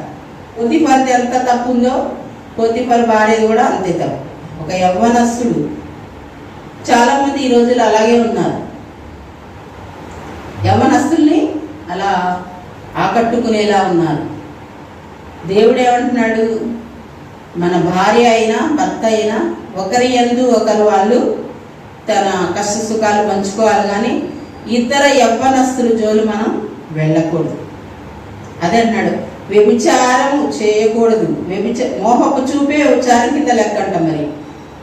పోతీఫర్ది ఎంత తప్పు ఉందో పోతీఫర్ భార్యది కూడా అంతే తప్పు. ఒక యవ్వనస్తుడు, చాలామంది ఈ రోజుల్లో అలాగే ఉన్నారు. యవ్వనస్తుల్ని అలా ఆకట్టుకునేలా ఉన్నారు. దేవుడు ఏమంటున్నాడు? మన భార్య అయినా భర్త అయినా ఒకరి యందు ఒకరు వాళ్ళు తన కష్ట సుఖాలు పంచుకోవాలి, కానీ ఇతర యవ్వనస్తుల జోలు మనం వెళ్ళకూడదు. అదే అన్నాడు, వ్యభిచారం చేయకూడదు. మోహపు చూపే వ్యభిచారం కింద లెక్క అంట.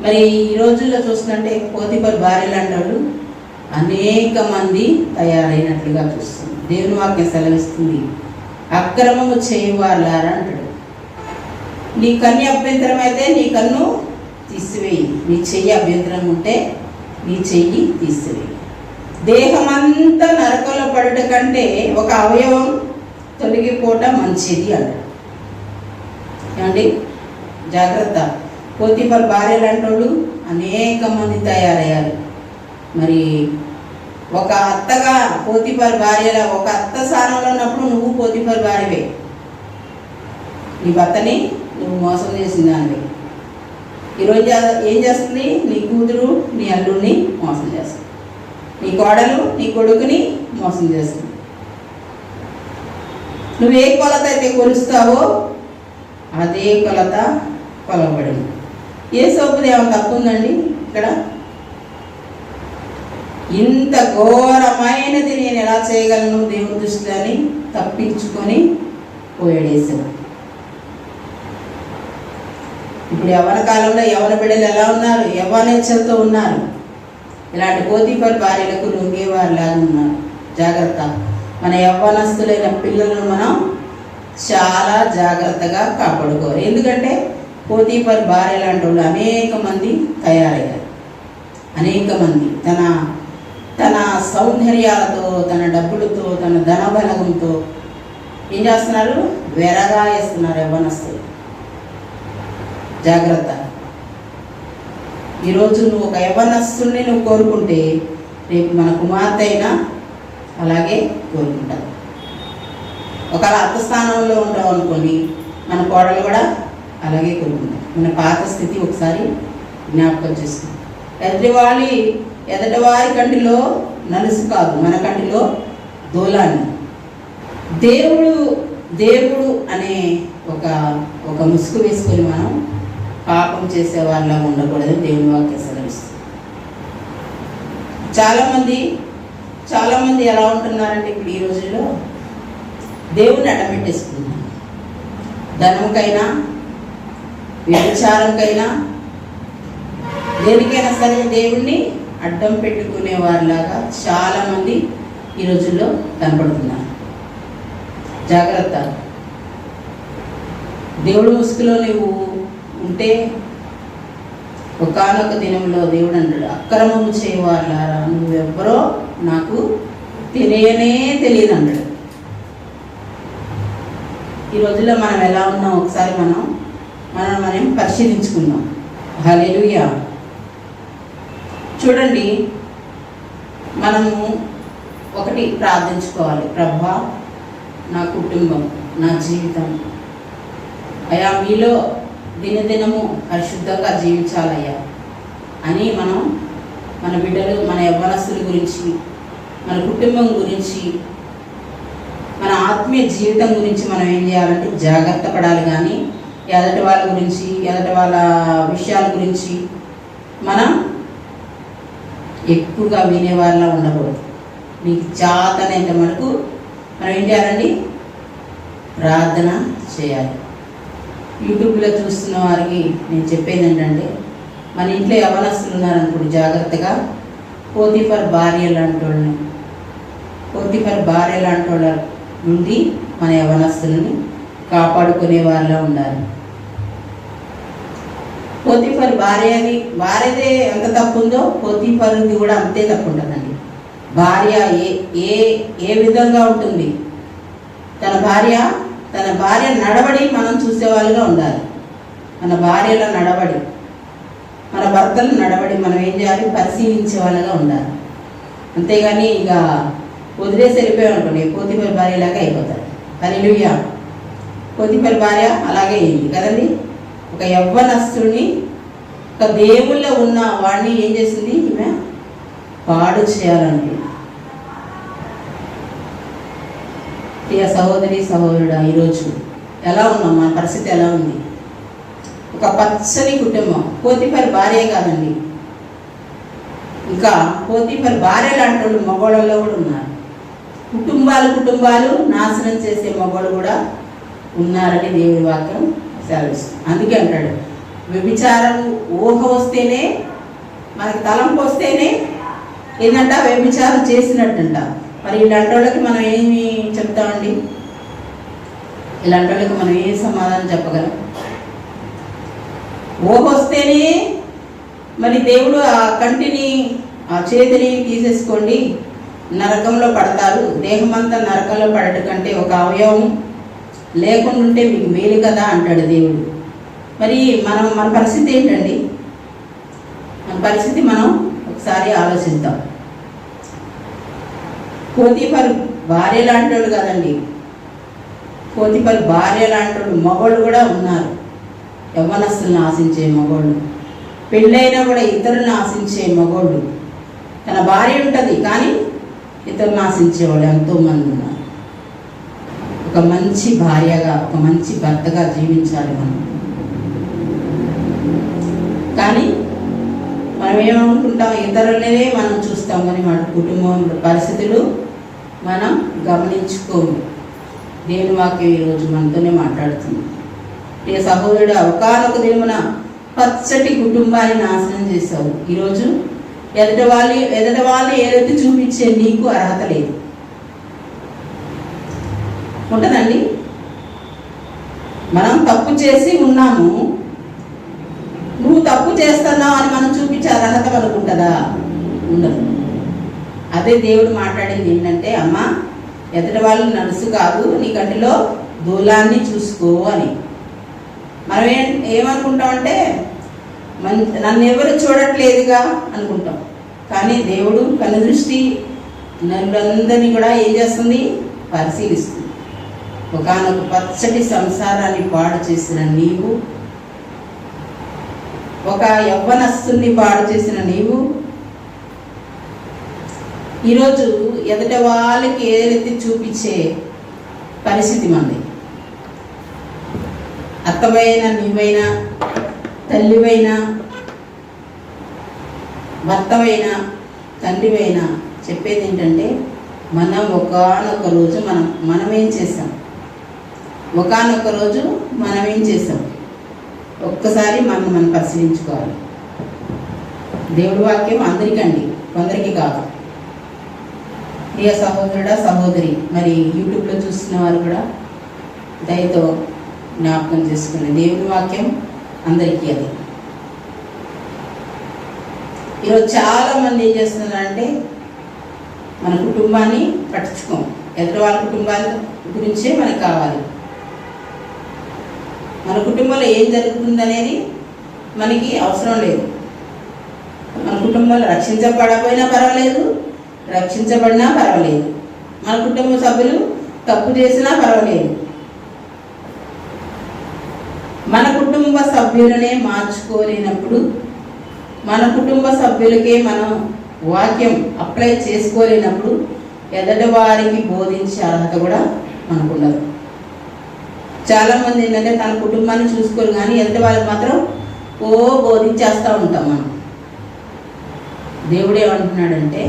మరి ఈ రోజుల్లో చూస్తుంటే పోతీఫర్ భార్య లాంటి వాళ్ళు అనేక మంది తయారైనట్లుగా చూస్తుంది. దేవుని వాక్యం సెలవిస్తుంది, అక్రమము చేయవాళ్ళారా అంటాడు. నీ కన్ను అభ్యంతరం అయితే నీ కన్ను తీసివేయి, నీ చెయ్యి అభ్యంతరం ఉంటే నీ చెయ్యి తీసివేయి. దేహమంతా నరకంలో పడట కంటే ఒక అవయవం తొలగిపోవటం మంచిది అన్నాడు. ఏమండి, జాగ్రత్త. పోతీఫర్ భార్య లాంటి అనేక మంది తయారయ్యారు. మరి ఒక అత్తగా పోతీఫర్ భార్యల ఒక అత్త స్థానంలో ఉన్నప్పుడు నువ్వు పోతీఫర్ భార్యవే. నీ భర్తని నువ్వు మోసం చేసిన దానివే. ఈరోజు ఏం చేస్తుంది? నీ కూతురు నీ అల్లుడిని మోసం చేస్తుంది, నీ కోడలు నీ కొడుకుని మోసం చేస్తుంది. నువ్వు ఏ కొలత అయితే కొలుస్తావో అదే కొలత కొలవబడింది. యేసోపుది ఏమైనా తప్పు ఉందండి ఇక్కడ? ఇంత ఘోరమైనది నేను ఎలా చేయగలను దేవుని దృష్టిలో అని తప్పించుకొని పోయాడు యేసోపు. ఇప్పుడు యవ్వన కాలంలో యవ్వన బిడ్డలు ఎలా ఉన్నారు? యవ్వనేచ్ఛలతో ఉన్నారు. ఇలాంటి పోతీఫరు భార్యలకు లొంగేవారిలాగా ఉన్నారు. జాగ్రత్త. మన యవ్వనస్తులైన పిల్లలను మనం చాలా జాగ్రత్తగా కాపాడుకోవాలి. ఎందుకంటే పోతీఫరు భార్య లాంటి వాళ్ళు అనేక మంది తయారయ్యారు. అనేక మంది తన సౌందర్యాలతో, తన డబ్బులతో, తన ధనబలంతో ఏం చేస్తున్నారు? వెరగా వేస్తున్నారు యవ్వనస్తులు. జాగ్రత్త. ఈరోజు నువ్వు ఒక యవ్వనస్తుల్ని నువ్వు కోరుకుంటే రేపు మన కుమార్తె అయినా అలాగే కోరుకుంటారు. ఒకవేళ అర్థస్థానంలో ఉంటావు అనుకోండి, మన కోడలు కూడా అలాగే కోరుకుంటారు. మన పాత స్థితి ఒకసారి జ్ఞాపకం చేసుకుంటాం. ఎదటివారి కంటిలో నలుసు కాదు, మన కంటిలో దూలాన్ని. దేవుడు అనే ఒక ముసుగు వేసుకొని మనం పాపం చేసే వాళ్ళగా ఉండకూడదని దేవుని వాక్యం సెలవిస్తుంది. చాలామంది ఎలా ఉంటున్నారంటే ఇప్పుడు ఈ రోజుల్లో దేవుణ్ణి అడ్డపెట్టేసుకుంటున్నారు. ధనంకైనా, వ్యభిచారంకైనా, దేనికైనా సరే దేవుణ్ణి అడ్డం పెట్టుకునే వారిలాగా చాలామంది ఈ రోజుల్లో కనపడుతున్నారు. జాగ్రత్త. దేవుడు ముసుగులో నువ్వు ఉంటే ఒకానొక దినంలో దేవుడు అంటాడు, అక్రమము చేయవారులారా నువ్వెవ్వరో నాకు తెలియదు అన్నాడు. ఈ రోజుల్లో మనం ఎలా ఉన్నాం ఒకసారి మనం పరిశీలించుకుందాం. హల్లెలూయా. చూడండి, మనము ఒకటి ప్రార్థించుకోవాలి. ప్రభువా, నా కుటుంబం, నా జీవితం అయ్యా మీలో దినదినము పరిశుద్ధంగా జీవించాలయ్యా అని మనం మన బిడ్డలు, మన యవ్వనస్తుల గురించి, మన కుటుంబం గురించి, మన ఆత్మీయ జీవితం గురించి మనం ఏం చేయాలంటే జాగ్రత్త పడాలి. కానీ ఎదటి వాళ్ళ గురించి, ఎదటి వాళ్ళ విషయాల గురించి మనం ఎక్కువగా వినేవాళ్ళ ఉండకూడదు. నీకు చేతనైనంత మటుకు మనం ఏం చేయాలండి? ప్రార్థన చేయాలి. యూట్యూబ్లో చూస్తున్న వారికి నేను చెప్పేది ఏంటంటే, మన ఇంట్లో యవ్వనస్తులు ఉన్నారనుకోండి, జాగ్రత్తగా పోతీఫర్ భార్య లాంటి వాళ్ళ నుండి మన యవ్వనస్తులని కాపాడుకునే వాళ్ళ ఉండాలి. పోతీఫర్ భార్యదే ఎంత తప్పు ఉందో పోతీఫర్ది కూడా అంతే తప్పు ఉంటుందండి. భార్య ఏ విధంగా ఉంటుంది? తన భార్య నడవడి మనం చూసేవాళ్ళుగా ఉండాలి. మన భార్యల నడవడి, మన భర్తల నడవడి మనం ఏం చేయాలి? పరిశీలించే వాళ్ళగా ఉండాలి. అంతేగాని ఇక వదిలేసి వెళ్ళిపోయాం అనుకోండి, పోతీఫర్ భార్యలాగా అయిపోతారు. హల్లెలూయా. పోతీఫర్ భార్య అలాగే అయింది కదండి. ఒక యవ్వనస్తుడిని, ఒక దేవుళ్ళో ఉన్న వాడిని ఏం చేసింది? ఈమె పాడు చేయాలండి. ప్రియ సహోదరి సహోదరుడా, ఈరోజు ఎలా ఉన్నాం? మన పరిస్థితి ఎలా ఉంది? ఒక పచ్చని కుటుంబం. పోతీఫర్ భార్య కాదండి, ఇంకా పోతీఫర్ భార్య లాంటి వాళ్ళు మగవాళ్ళలో కూడా ఉన్నారు. కుటుంబాలు నాశనం చేసే మగవాళ్ళు కూడా ఉన్నారని దేవుని వాక్యం సెలవిస్తుంది. అందుకే అంటాడు, వ్యభిచారం ఊహ వస్తేనే, మనకి తలంపు వస్తేనే ఏంటంట వ్యభిచారం చేసినట్టంట. మరి ఇలాంటి వాళ్ళకి మనం ఏమి చెప్తామండి? ఇలాంటి వాళ్ళకి మనం ఏ సమాధానం చెప్పగలం? ఊహ వస్తేనే మరి దేవుడు ఆ కంటిని, ఆ చేతిని తీసేసుకోండి, నరకంలో పడతారు, దేహమంతా నరకంలో పడటం కంటే ఒక అవయవం లేకుండా ఉంటే మీకు మేలు కదా అంటాడు దేవుడు. మరి మన పరిస్థితి ఏంటండి? మన పరిస్థితి మనం ఒకసారి ఆలోచిద్దాం. పోతీఫర్ భార్య లాంటి వాళ్ళు కాదండి, పోతీఫర్ భార్య లాంటి వాళ్ళు మగవాళ్ళు కూడా ఉన్నారు. యవ్వనస్తులను ఆశించే మగవాళ్ళు, పెళ్ళైనా కూడా ఇతరులను ఆశించే మగవాళ్ళు. తన భార్య ఉంటుంది కానీ ఇతరులను ఆశించేవాళ్ళు ఎంతోమంది ఉన్నారు. ఒక మంచి భార్యగా, ఒక మంచి భర్తగా జీవించాలి మనం. కానీ మనం ఏమనుకుంటాం, ఇతరులనే మనం చూస్తాం, కానీ మన కుటుంబం పరిస్థితులు మనం గమనించుకోము. దేవుని వాక్యం ఈరోజు మనతోనే మాట్లాడుతుంది. ప్రియ సహోదరుడు, ఒకానొక దినమున పచ్చటి కుటుంబాన్ని నాశనం చేశావు. ఈరోజు ఎదుటి వాళ్ళు ఏదైతే చూపించే నీకు అర్హత లేదు. ఉంటుందండి. మనం తప్పు చేసి ఉన్నాము, నువ్వు తప్పు చేస్తున్నావు అని మనం చూపించే అర్హత మనకు ఉంటుందా? ఉండదు. అదే దేవుడు మాట్లాడింది ఏంటంటే, అమ్మా ఎదుటి వాళ్ళు నడుసు కాదు, నీ కంటిలో దూలాన్ని చూసుకో అని. మనం ఏమనుకుంటామంటే, నన్ను ఎవరు చూడట్లేదుగా అనుకుంటాం. కానీ దేవుడు కనుదృష్టి నన్నులందరినీ కూడా ఏం చేస్తుంది? పరిశీలిస్తుంది. ఒకానొక పచ్చటి సంసారాన్ని పాడు చేసిన నీవు, ఒక యవ్వనస్తుని పాడు చేసిన నీవు ఈరోజు ఎదుట వాళ్ళకి ఏదైతే చూపించే పరిస్థితి మంది. అత్తమైనా, నీవైనా, తల్లివైనా, భర్తవైనా, తండ్రివైనా చెప్పేది ఏంటంటే, మనం ఒకానొక రోజు మనమేం చేసాం, ఒకానొక రోజు మనమేం చేసాం, ఒక్కసారి మనం పరిశీలించుకోవాలి. దేవుడి వాక్యం అందరికండి, కొందరికి కాదు. ప్రియ సహోదరుడా, సహోదరి, మరి యూట్యూబ్లో చూస్తున్న వారు కూడా దయతో జ్ఞాపకం చేసుకుని, దేవుని వాక్యం అందరికీ అది. ఈరోజు చాలామంది ఏం చేస్తున్నారంటే, మన కుటుంబాన్ని పట్టించుకోం, ఎదుటి వాళ్ళ కుటుంబాల గురించే మనకు కావాలి. మన కుటుంబంలో ఏం జరుగుతుందనేది మనకి అవసరం లేదు. మన కుటుంబంలో రక్షించబడకపోయినా పర్వాలేదు, రక్షించబడినా పర్వాలేదు, మన కుటుంబ సభ్యులు తప్పు చేసినా పర్వాలేదు. మన కుటుంబ సభ్యులనే మార్చుకోలేనప్పుడు, మన కుటుంబ సభ్యులకే మనం వాక్యం అప్లై చేసుకోలేనప్పుడు ఎదటి వారికి బోధించే అర్హత కూడా మనకుండదు. చాలామంది ఏంటంటే తన కుటుంబాన్ని చూసుకోరు, కానీ ఎదటి వాళ్ళకి మాత్రం బోధించేస్తూ ఉంటాం మనం. దేవుడు ఏమంటున్నాడంటే,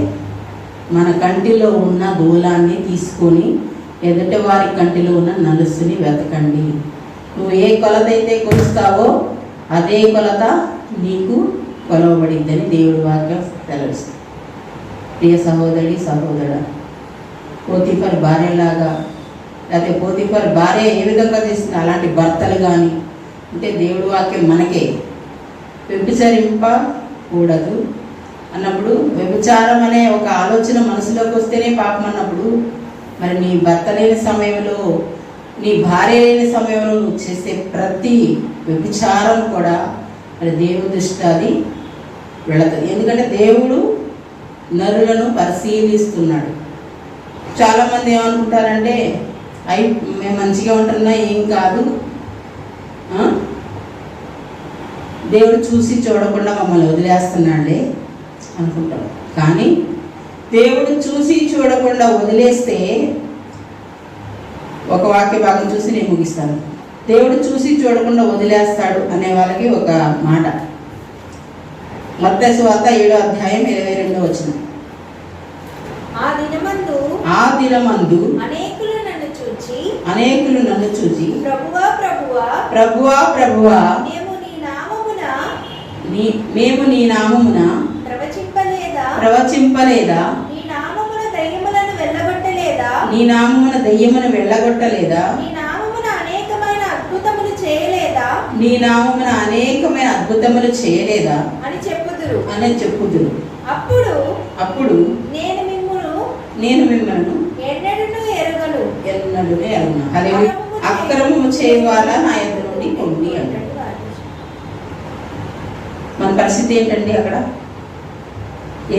మన కంటిలో ఉన్న దూలాన్ని తీసుకొని ఎదుటి వారి కంటిలో ఉన్న నలుసుని వెతకండి. నువ్వు ఏ కొలత అయితే కొలుస్తావో అదే కొలత నీకు కొలవబడిద్దని దేవుడి వాక్యం తెలుస్తుంది. ప్రియ సహోదరి, సహోదరుడా, పోతీఫర్ భార్యలాగా, లేకపోతే పోతీఫర్ భార్య ఏ విధంగా చేసింది అలాంటి భర్తలు కానీ అంటే దేవుడి వాక్యం మనకే వ్యభిచరింపకూడదు అన్నప్పుడు, వ్యభిచారం అనే ఒక ఆలోచన మనసులోకి వస్తేనే పాపం అన్నప్పుడు, మరి నీ భర్త లేని సమయంలో, నీ భార్య లేని సమయంలో నువ్వు చేసే ప్రతి వ్యభిచారం కూడా మరి దేవుడి దృష్టి అది వెళుతుంది. ఎందుకంటే దేవుడు నరులను పరిశీలిస్తున్నాడు. చాలామంది ఏమనుకుంటారంటే, మేము మంచిగా ఉంటున్నా, ఏం కాదు, దేవుడు చూసి చూడకుండా మమ్మల్ని వదిలేస్తున్నాడే అనుకుంటాం. కానీ దేవుడు చూసి చూడకుండా వదిలేస్తే, ఒక వాక్య భాగం చూసి నేను ముగిస్తాను. దేవుడు చూసి చూడకుండా వదిలేస్తాడు అనే వాళ్ళకి ఒక మాట, మత్తయి సువార్త 7వ అధ్యాయం 22వ వచనం. ఆ దినమందు అనేకులు నన్ను చూచి ప్రభువా ప్రభువా మేము నీ నామమున ప్రవచింపలేదా, నీ నామమున దయ్యమును వెళ్ళగొట్టలేదా, నీ నామమున అనేకమైన అద్భుతములు చేయలేదా అని చెప్పుదురు. అప్పుడు నేను మిమ్మల్ని ఎన్నడూ ఎరుగను, అక్రమము చేయవాల నా ఎదురు నుండి పొండి అంటాడు. మన పరిస్థితి ఏంటండి? అక్కడ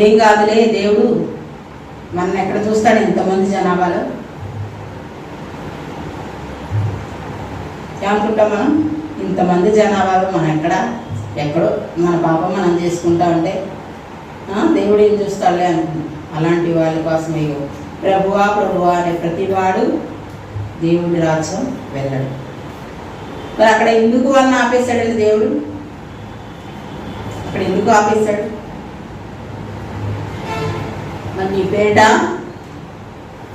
ఏం కాదులే, దేవుడు మన ఎక్కడ చూస్తాడు ఎంతమంది జనాభాలో? ఏమనుకుంటాం మనం? ఇంతమంది జనాభాలో మనం ఎక్కడో మన పాపం మనం చేసుకుంటా ఉంటే దేవుడు ఏం చూస్తాడులే అనుకుంటున్నాం. అలాంటి వాళ్ళ కోసమే ప్రభువా ప్రభువా అనే ప్రతివాడు దేవుడి రాజ్యం వెళ్ళడు. మరి అక్కడ ఎందుకు వాళ్ళని ఆపేశాడండి దేవుడు? అక్కడ ఎందుకు ఆపేశాడు? మరి నీ పేట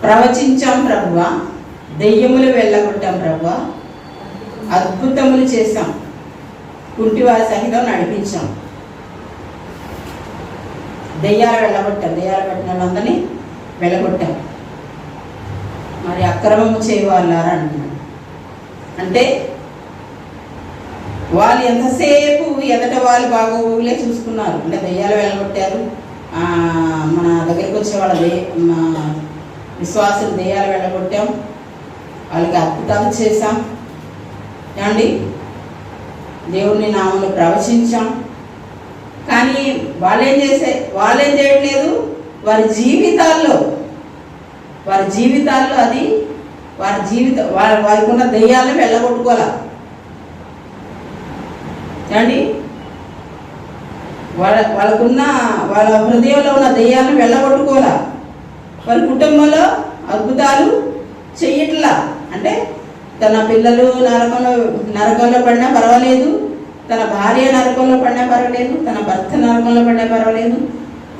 ప్రవచించాం ప్రభువా, దెయ్యములు వెళ్ళగొట్టాం ప్రభువా, అద్భుతములు చేశాం, కుంటివారి సహితం నడిపించాం, దెయ్యాలు వెళ్ళగొట్టాం, దెయ్యాలు పెట్టిన వాళ్ళందరినీ వెళ్ళగొట్టాం. మరి అక్రమము చేయవాళ్ళారా అంటున్నాడు. అంటే వాళ్ళు ఎంతసేపు ఎదట వాళ్ళు బాగోగులే చూసుకున్నారు. అంటే దెయ్యాలు వెళ్ళగొట్టారు, మన దగ్గరికి వచ్చే వాళ్ళ విశ్వాసులు దెయ్యాలు వెళ్ళగొట్టాం, వాళ్ళకి అద్భుతాలు చేశాం, ఏమండి దేవుని నామములో ప్రవచించాం. కానీ వాళ్ళేం చేయట్లేదు. వారి జీవితాల్లో అది వారికి ఉన్న దెయ్యాలను వెళ్ళగొట్టుకోవాలి. ఏమండి వాళ్ళ హృదయంలో ఉన్న దెయ్యాలను వెళ్ళగొట్టుకోవాలా. వారి కుటుంబంలో అద్భుతాలు చెయ్యట్లా. అంటే తన పిల్లలు నరకంలో పడినా పర్వాలేదు, తన భార్య నరకంలో పడినా పర్వాలేదు, తన భర్త నరకంలో పడినా పర్వాలేదు,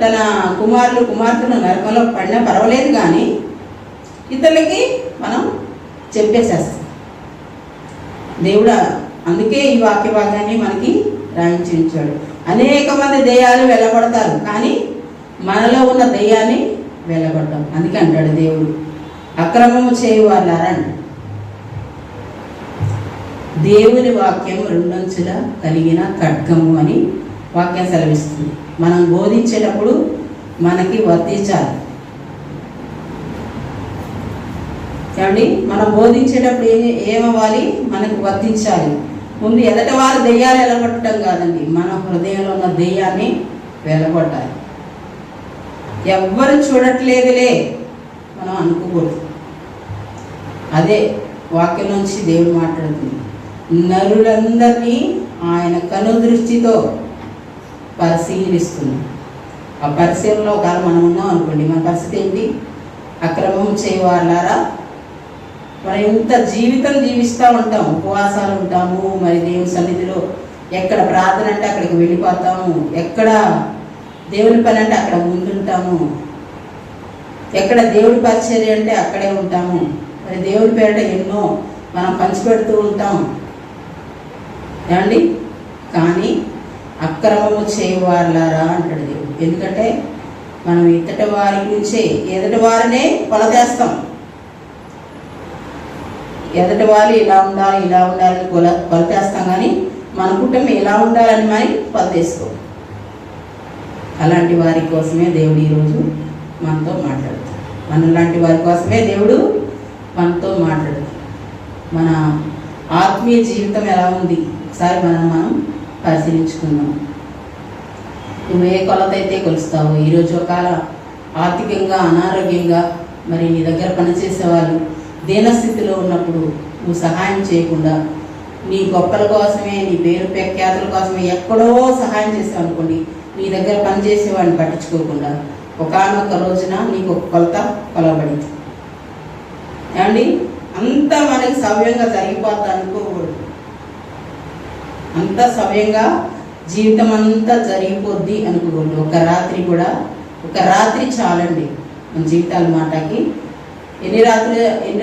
తన కుమార్తెలు నరకంలో పడినా పర్వాలేదు, కానీ ఇతరులకి మనం చెప్పేసేస్తాం. దేవుడు అందుకే ఈ వాక్య భాగాన్ని మనకి రాయించి ఉంచాడు. అనేక మంది దెయ్యాలు వెళ్ళగొడతారు, కానీ మనలో ఉన్న దెయ్యాన్ని వెళ్ళగొడతాం. అందుకే అంటాడు దేవుడు, అక్రమము చేయవాళ్ళారా. దేవుని వాక్యం రెండంచుల కలిగిన ఖడ్గము అని వాక్యం సెలవిస్తుంది. మనం బోధించేటప్పుడు మనకి వర్తించాలి. ఏమండి మనం బోధించేటప్పుడు ఏమవ్వాలి? మనకు వర్తించాలి. ముందు ఎదట వారు దెయ్యాలు వెళ్ళగొట్టడం కాదండి, మన హృదయంలో ఉన్న దెయ్యాన్ని వెళ్ళగొట్టాలి. ఎవ్వరు చూడట్లేదులే మనం అనుకోకూడదు. అదే వాక్యం నుంచి దేవుడు మాట్లాడుతుంది. నరులందరినీ ఆయన కనుదృష్టితో పరిశీలిస్తున్నాం. ఆ పరిశీలనలో ఒకవేళ మనం ఉన్నాం అనుకోండి, మన పరిస్థితి ఏంటి? అక్రమం చేయవాళ్ళారా. మనం ఎంత జీవితం జీవిస్తూ ఉంటాం, ఉపవాసాలు ఉంటాము, మరి దేవుని సన్నిధిలో ఎక్కడ ప్రార్థన అంటే అక్కడికి వెళ్ళిపోతాము, ఎక్కడ దేవుని పని అంటే అక్కడ ముందుంటాము, ఎక్కడ దేవుడి పరిచర్య అంటే అక్కడే ఉంటాము. మరి దేవుడి పేరిట ఎన్నో మనం పంచిపెడుతూ ఉంటాం, ఏమండి. కానీ అక్రమము చేయవాళ్ళారా అంటాడు దేవుడు. ఎందుకంటే మనం ఇతటి వారి గురించే ఎదుటి వారినే కొలతేస్తాం. ఎదుటి వాళ్ళు ఇలా ఉండాలని కొలతేస్తాం, కానీ మన కుటుంబం ఇలా ఉండాలని మరి కొలతేసుకోం. అలాంటి వారి కోసమే దేవుడు ఈరోజు మనతో మాట్లాడుతాడు. మనలాంటి వారి కోసమే దేవుడు మనతో మాట్లాడుతాడు. మన ఆత్మీయ జీవితం ఎలా ఉంది ఒకసారి మనం పరిశీలించుకుందాం. నువ్వు ఏ కొలత అయితే కొలుస్తావో, ఈరోజు ఒకవేళ ఆర్థికంగా అనారోగ్యంగా మరి నీ దగ్గర పనిచేసే వాళ్ళు దీనస్థితిలో ఉన్నప్పుడు నువ్వు సహాయం చేయకుండా, నీ గొప్పల కోసమే, నీ పేరు ప్రఖ్యాతుల కోసమే ఎక్కడో సహాయం చేసావు అనుకోండి, నీ దగ్గర పనిచేసేవాడిని పట్టించుకోకుండా ఒకానొక రోజున నీకు ఒక కొలత కొలబడింది. ఏమండి అంతా మనకి సవ్యంగా జరిగిపోద్ది అనుకోకూడదు. అంత సవ్యంగా జీవితం అంతా జరిగిపోద్ది అనుకోకూడదు. ఒక రాత్రి చాలండి మన జీవితాల మాటకి. ఎన్ని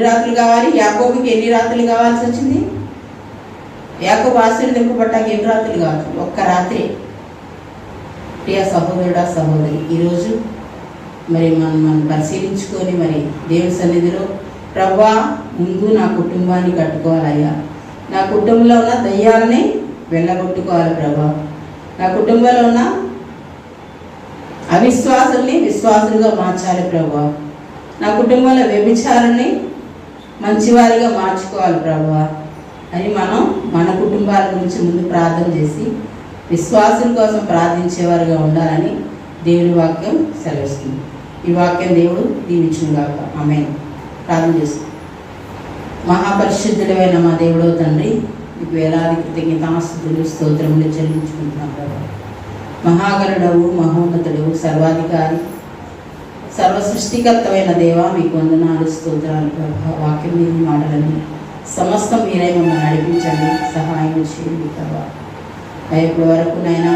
రాత్రులు కావాలి? యాకోబుకి ఎన్ని రాత్రులు కావాల్సి వచ్చింది? యాకోబు ఆశీర్వదింపబడ్డాక ఎన్ని రాత్రులు కావాలి? ఒక్క రాత్రి. ప్రియ సహోదరుడా సహోదరి, ఈరోజు మరి మనం పరిశీలించుకొని మరి దేవుని సన్నిధిలో, ప్రభువా ముందు నా కుటుంబాన్ని కట్టుకోవాలయ్యా, నా కుటుంబంలో ఉన్న దయ్యాలని వెళ్ళగొట్టుకోవాలి ప్రభా, నా కుటుంబంలో ఉన్న అవిశ్వాసుల్ని విశ్వాసులుగా మార్చాలి ప్రభా, నా కుటుంబంలో వ్యభిచారాన్ని మంచివారిగా మార్చుకోవాలి ప్రభా అని మనం మన కుటుంబాల గురించి ముందు ప్రార్థన చేసి విశ్వాసుల కోసం ప్రార్థించేవారుగా ఉండాలని దేవుని వాక్యం సెలవిస్తుంది. ఈ వాక్యం దేవుడు దీవించుగాక. ఆమేన్. ప్రార్థన చేస్తాం. మహాపరిశుద్ధుడైన మా దేవుడో తండ్రి, మీకు వేలాది కృతజ్ఞతాస్తుతులు స్తోత్రములు చెల్లించుకుంటున్నాం ప్రభా. మహాగరుడవు, మహోన్నతుడవు, సర్వాధికారి, సర్వ సృష్టికర్తమైన దేవా, మీకు వందనాలు స్తోత్రాలు ప్రభా. వాక్యం మీది మాటలని సమస్తం మీరే మమ్మల్ని నడిపించండి, సహాయం చేయండి ప్రభా. ఇప్పటి వరకు నైనా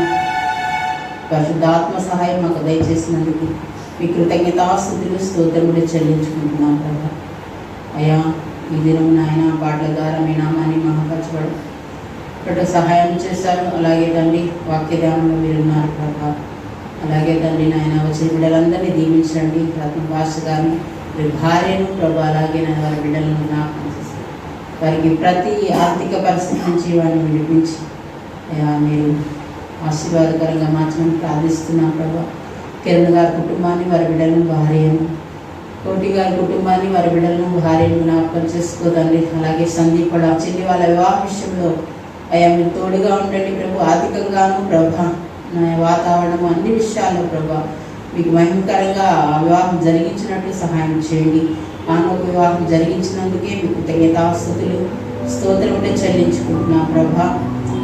పరిశుద్ధాత్మ సహాయం మాకు దయచేసినందుకు మీ కృతజ్ఞతాస్తుతులు స్తోత్రములు చెల్లించుకుంటున్నాం ప్రభా. అయ్యా ఈ దినం నాయన పాటల ద్వారా మీ నామాన్ని మహపరచబడు ఇక్కడ సహాయం చేశారు. అలాగే తండ్రి వాక్య ధ్యానంలో మీరున్నారు ప్రభా. అలాగే తండ్రి నాయన వచ్చిన బిడ్డలందరినీ దీవించండి. రత్న భాష గారిని వారి భార్యను ప్రభా, అలాగే నా వారి బిడ్డలను జ్ఞాపకం చేస్తారు. వారికి ప్రతి ఆర్థిక పరిస్థితి నుంచి వారిని విడిపించి అయ్యా మీరు ఆశీర్వాదకరంగా మార్చమని ప్రార్థిస్తున్నాం ప్రభా. కిరణ్ గారి కుటుంబాన్ని, వారి బిడ్డలను, భార్యను, కోటి గారి కుటుంబాన్ని, వారి బిడ్డలను, భార్యను జ్ఞాపకం చేసుకోదండి. అలాగే సందీప్ కూడా చెల్లి వాళ్ళ వివాహ విషయంలో అయ్యా మీరు తోడుగా ఉండండి ప్రభు. ఆర్థికంగాను ప్రభా, వాతావరణం అన్ని విషయాల్లో ప్రభా మీకు మహిమకరంగా ఆ వివాహం జరిగించినట్లు సహాయం చేయండి. మానవ వివాహం జరిగించినందుకే మీకు కృతజ్ఞతాస్తుతులు స్తోత్రములు చెల్లించుకుంటున్నాం ప్రభా.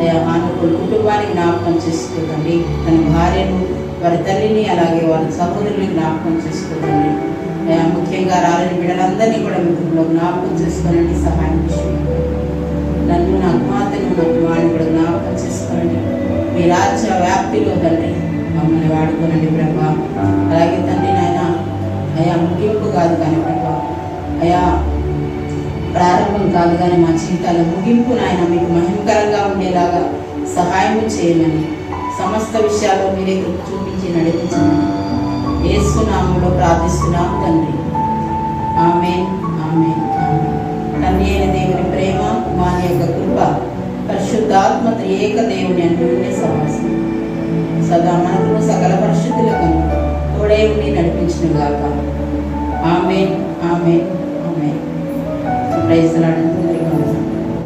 అయ్యా మానవ కుటుంబాన్ని జ్ఞాపకం చేసుకోదండి. తన భార్యను, వారి తల్లిని, అలాగే వారి సహోదరుని జ్ఞాపకం చేసుకోదండి. అయ్యా ముఖ్యంగా రాలేని బిడ్డలందరినీ కూడా మీకు జ్ఞాపకం చేసుకోనండి, సహాయం చేయండి. నన్ను, నా కుమార్తెను, నా కుమారుని కూడా జ్ఞాపకం చేసుకోనండి. మీ రాజ్య వ్యాప్తిలో తండ్రి మమ్మల్ని వాడుకోనండి ప్రభా. అలాగే తండ్రి నాయన అయ్యా ముగింపు కాదు కానీ ప్రభా, అయ్యా ప్రారంభం కాదు కానీ మా జీవితాల ముగింపు నాయన మీకు మహిమకరంగా ఉండేలాగా సహాయం చేయమని, సమస్త విషయాల్లో మీరే చూపించి నడిపించమని యేసు నామములో ప్రార్థిస్తున్నాం తండ్రి. ఆమేన్, ఆమేన్, ఆమేన్. తండ్రి అయిన దేవుని ప్రేమ, కుమారుని యొక్క కృప, పరిశుద్ధాత్మ త్రియేక దేవుని అన్యోన్య సహవాసం సదా మనకును సకల పరిశుద్ధులకు తోడై ఉండి నడిపించును గాక. ఆమేన్, ఆమేన్, ఆమేన్. Praise the lord.